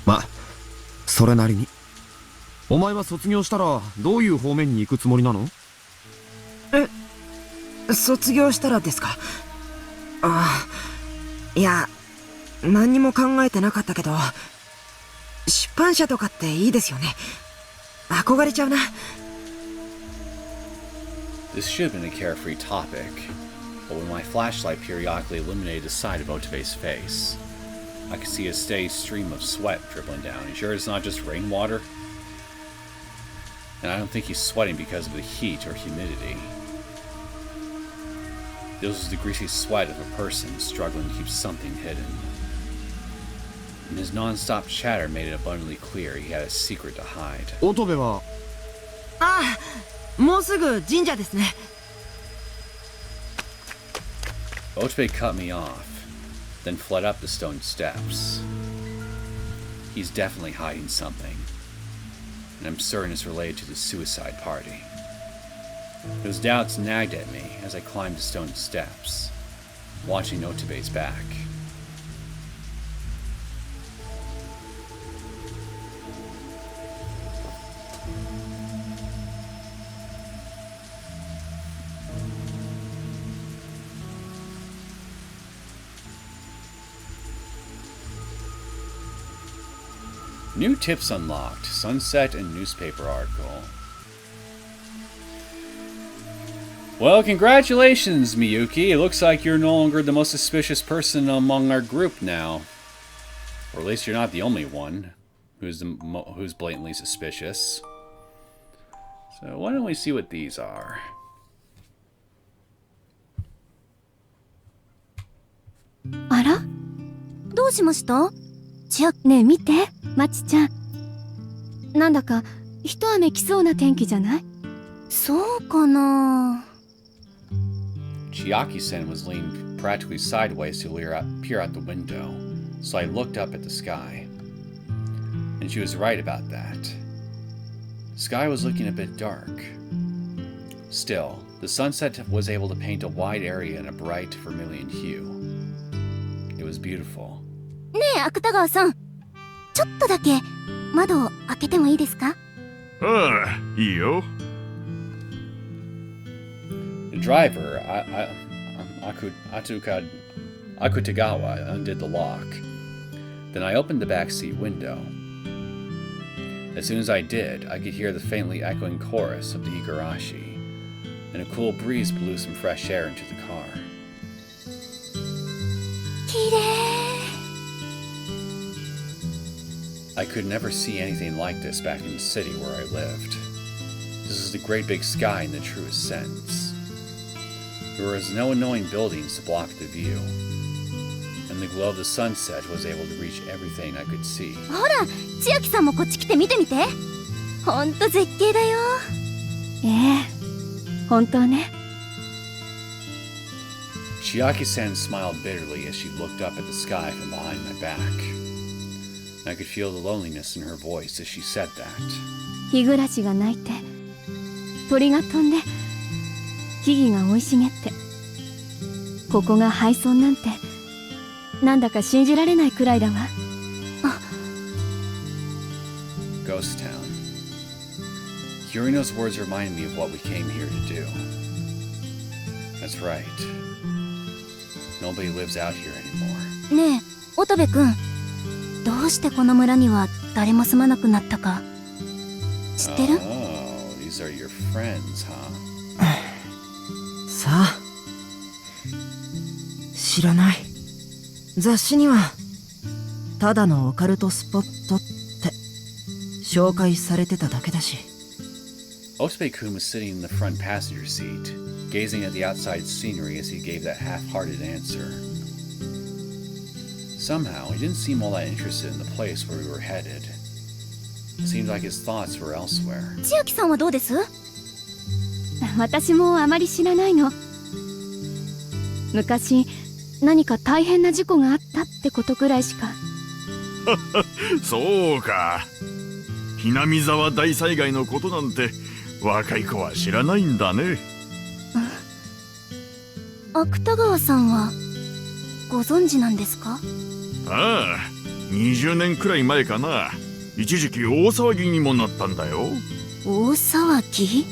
まあそれなりに。お前は卒業したらどういう方面に行くつもりなの？卒業したらですか？ああ、いや、何にも考えてなかったけど、出版社とかっていいですよね。憧れちゃうな。This should have been a carefree topic, but when my flashlight periodically illuminated the side of Otobe's face, I could see a steady stream of sweat dribbling down. You sure it's not just rainwater? And I don't think he's sweating because of the heat or humidity. This was the greasy sweat of a person struggling to keep something hidden. And his non-stop chatter made it abundantly clear he had a secret to hide. 乙部は。ああ、もうすぐ神社ですね。Otobe cut me off, then fled up the stone steps. He's definitely hiding something, and I'm certain it's related to the suicide party. Those doubts nagged at me as I climbed the stone steps, watching Otobe's back. New tips unlocked. Sunset and newspaper article. Well, congratulations, Miyuki. It looks like you're no longer the most suspicious person among our group now. Or at least you're not the only one who's blatantly suspicious. So why don't we see what these are? あら？どうしました？ねえ見て、まちちゃん。なんだか一雨来そうな天気じゃない？そうかな。Chiaki-sen was leaning practically sideways to peer out the window, so I looked up at the sky. And she was right about that. The sky was looking a bit dark. Still, the sunset was able to paint a wide area in a bright vermilion hue. It was beautiful. ねえ、芥川さん。ちょっとだけ窓を開けてもいいですか？ああ、いいよ。The driver, Akutagawa, undid the lock. Then I opened the backseat window. As soon as I did, I could hear the faintly echoing chorus of the Higurashi, and a cool breeze blew some fresh air into the car. きれい。I could never see anything like this back in the city where I lived. This is the great big sky in the truest sense. There was no annoying buildings to block the view, and the glow of the sunset was able to reach everything I could see. ほら、千秋さんもこっち来て見てみて。ほんと絶景だよ。本当ね。Chiaki-san smiled bitterly as she looked up at the sky from behind my back. I could feel the loneliness in her voice as she said that. 日暮らしが鳴いて、鳥が飛んで、木々が生い茂って、ここが廃村なんて、なんだか信じられないくらいだわ。Ghost Town. Hearing those words reminded me of what we came here to do. That's right. Nobody lives out here anymore. ねえ、乙部くん。どうしてこの村には誰も住まなくなったか知ってる？ Oh, these are your friends, huh? さあ、知らない。雑誌にはただのオカルトスポットって紹介されてただけだし。Otobe-kun was sitting in the front passenger seat, gazing at the outside scenery as he gave that half-hearted answer. Somehow, he didn't seem all that interested in the place where we were headed. It seemed like his thoughts were elsewhere. 千秋さんはどうです？私もあまり知らないの。昔何か大変な事故があったってことくらいしか。そうか。ひなみ沢大災害のことなんて若い子は知らないんだね。芥川さんはご存知なんですか？ああ、20年くらい前かな。一時期大騒ぎにもなったんだよ。大騒ぎ？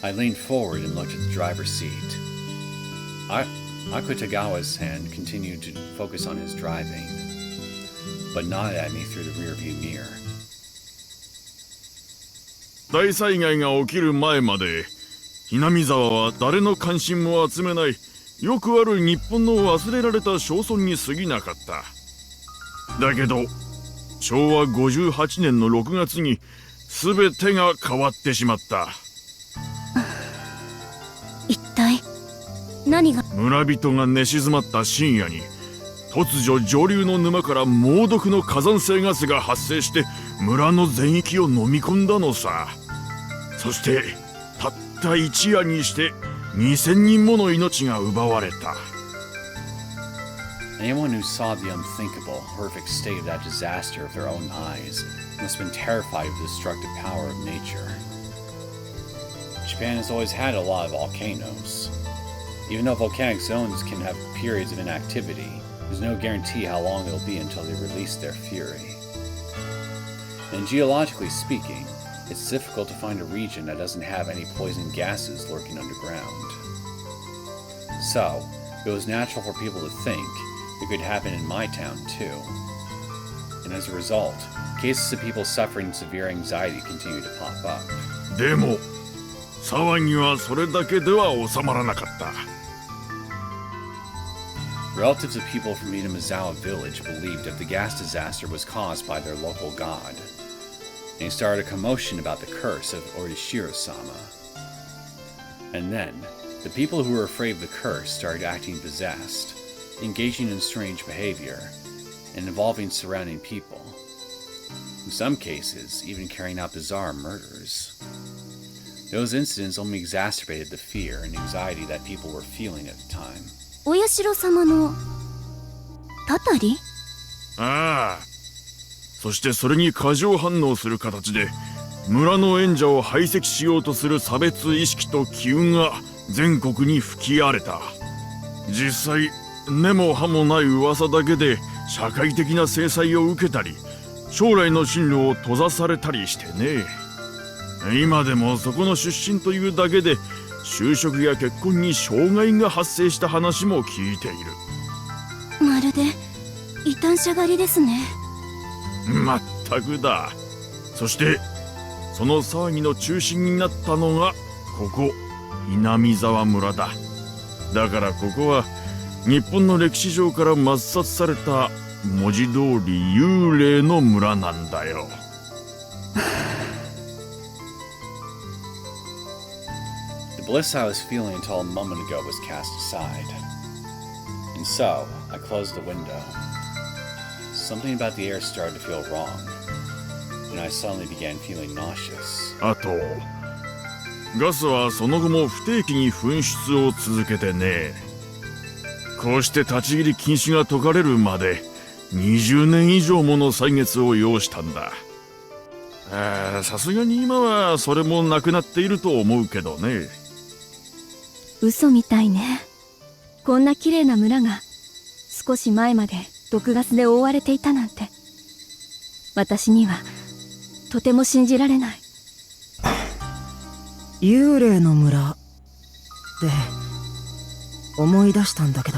I leaned forward and looked at the driver's seat. Akutagawa's hand continued to focus on his driving, but nodded at me through the rearview mirror. 大災害が起きる前まで、ひなみ沢は誰の関心も集めない、よくある日本の忘れられた町村に過ぎなかった。だけど、昭和58年の6月に全てが変わってしまった。一体何が？村人が寝静まった深夜に突如上流の沼から猛毒の火山性ガスが発生して村の全域を飲み込んだのさ。そしてたった一夜にして2000人もの命が奪われた。 Anyone who saw the unthinkable, horrific state of that disaster with their own eyes must have been terrified of the destructive power of nature. Japan has always had a lot of volcanoes. Even though volcanic zones can have periods of inactivity, there's no guarantee how long it'll be until they release their fury. And geologically speaking, it's difficult to find a region that doesn't have any poison gases lurking underground. So, it was natural for people to think it could happen in my town too. And as a result, cases of people suffering severe anxiety continue to pop up. でも騒ぎはそれだけでは収まらなかった。Relatives of people from Minamizawa village believed that the gas disaster was caused by their local god, and he started a commotion about the curse of Orishiro-sama. And then, the people who were afraid of the curse started acting possessed, engaging in strange behavior, and involving surrounding people. In some cases, even carrying out bizarre murders. Those incidents only exacerbated the fear and anxiety that people were feeling at the time. お社様のたたり？ああ、そしてそれに過剰反応する形で村の縁者を排斥しようとする差別意識と機運が全国に吹き荒れた。実際根も葉もない噂だけで社会的な制裁を受けたり将来の進路を閉ざされたりしてね。今でもそこの出身というだけで就職や結婚に障害が発生した話も聞いている。まるで異端者狩りですね。まったくだ。そしてその騒ぎの中心になったのがここ南沢村だ。だからここは日本の歴史上から抹殺された文字通り幽霊の村なんだよ。The bliss I was feeling until a moment ago was cast aside. And so, I closed the window. Something about the air started to feel wrong, and I suddenly began feeling nauseous. あとガスはその後も不定期に噴出を続けてね。こうして立ち入り禁止が解かれるまで20年以上もの歳月を要したんだ。さすがに今はそれもなくなっていると思うけどね。嘘みたいね。こんな綺麗な村が少し前まで毒ガスで覆われていたなんて私にはとても信じられない。幽霊の村って思い出したんだけど。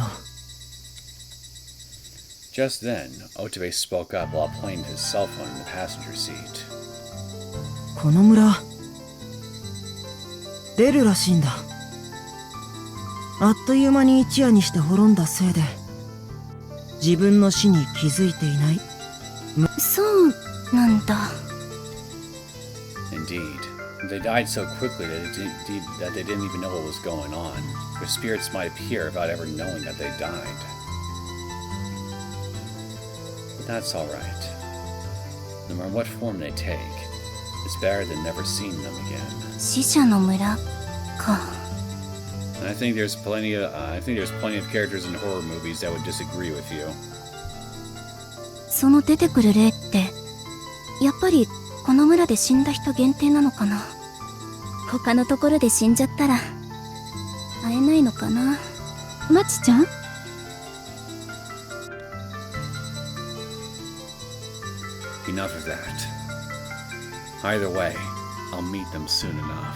Just then, Otobe spoke up while playing his cell phone in the passenger seat. この村出るらしいんだ。あっという間に一夜にして滅んだせいで自分の死に気づいていない。そうなんだ。 Indeed, they died so quickly that they didn't even know what was going on. Their spirits might appear without ever knowing that they died. But that's alright. No matter what form they take, it's better than never seeing them again. 死者の村か。 And I think there's plenty of characters in horror movies that would disagree with you. その出てくる霊ってやっぱりこの村で死んだ人限定なのかな。他のところで死んじゃったら会えないのかな。まちちゃん？ Enough of that. Either way, I'll meet them soon enough.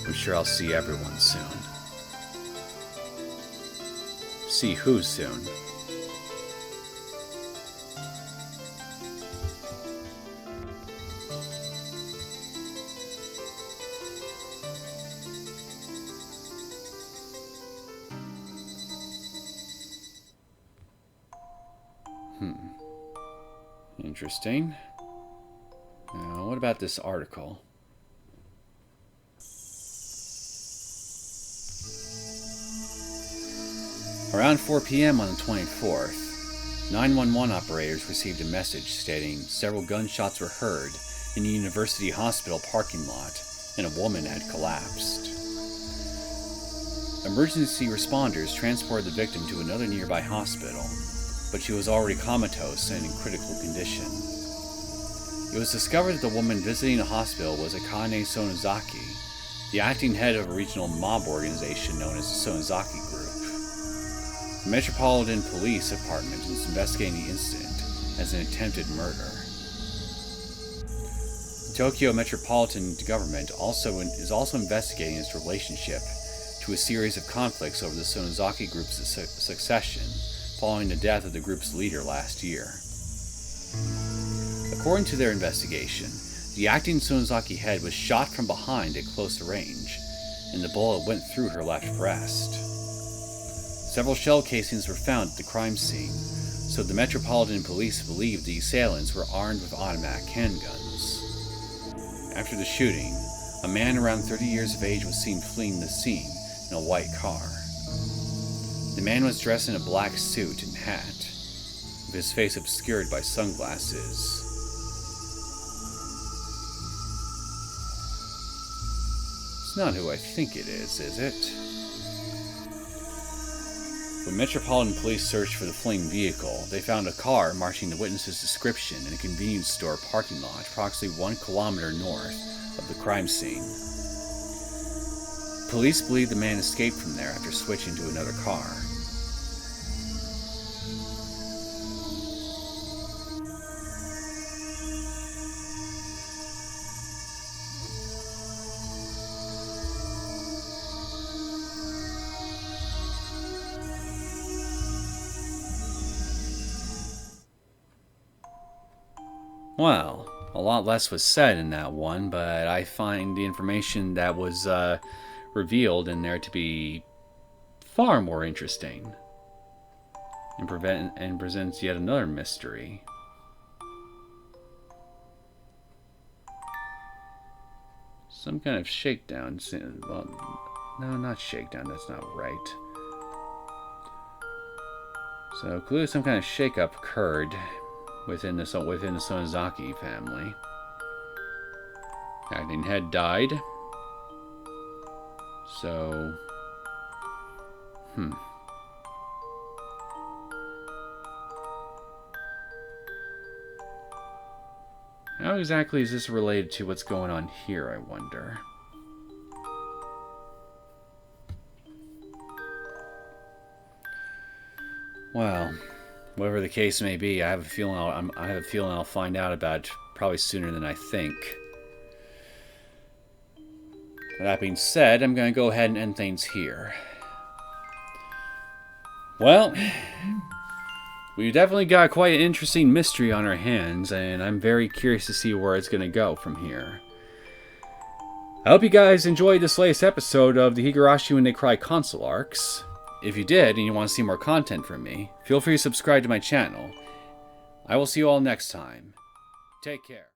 I'm sure I'll see everyone soon. See who soon? Interesting. Now, what about this article? Around 4 p.m. on the 24th, 911 operators received a message stating several gunshots were heard in the university hospital parking lot and a woman had collapsed. Emergency responders transported the victim to another nearby hospital, but she was already comatose and in critical condition. It was discovered that the woman visiting the hospital was Mion Sonozaki, the acting head of a regional mob organization known as the Sonozaki Group. The Metropolitan Police Department is investigating the incident as an attempted murder. The Tokyo Metropolitan Government is also investigating its relationship to a series of conflicts over the Sonozaki Group's succession following the death of the group's leader last year. According to their investigation, the acting Sonozaki head was shot from behind at close range, and the bullet went through her left breast. Several shell casings were found at the crime scene, so the Metropolitan Police believed the assailants were armed with automatic handguns. After the shooting, a man around 30 years of age was seen fleeing the scene in a white car. The man was dressed in a black suit and hat, with his face obscured by sunglasses. It's not who I think it is it? When Metropolitan Police searched for the fleeing vehicle, they found a car matching the witness's description in a convenience store parking lot approximately 1 kilometer north of the crime scene. Police believe the man escaped from there after switching to another car. Well, a lot less was said in that one, but I find the information that was revealed in there to be far more interesting and presents yet another mystery. Some kind of shakedown. Well, no, not shakedown, that's not right. So clearly some kind of shakeup occurred within the Sonozaki family. Acting head died. So, how exactly is this related to what's going on here, I wonder? Well, whatever the case may be, I have a feeling I'll find out about it probably sooner than I think. That being said, I'm going to go ahead and end things here. Well, we've definitely got quite an interesting mystery on our hands, and I'm very curious to see where it's going to go from here. I hope you guys enjoyed this latest episode of the Higurashi When They Cry console arcs. If you did, and you want to see more content from me, feel free to subscribe to my channel. I will see you all next time. Take care.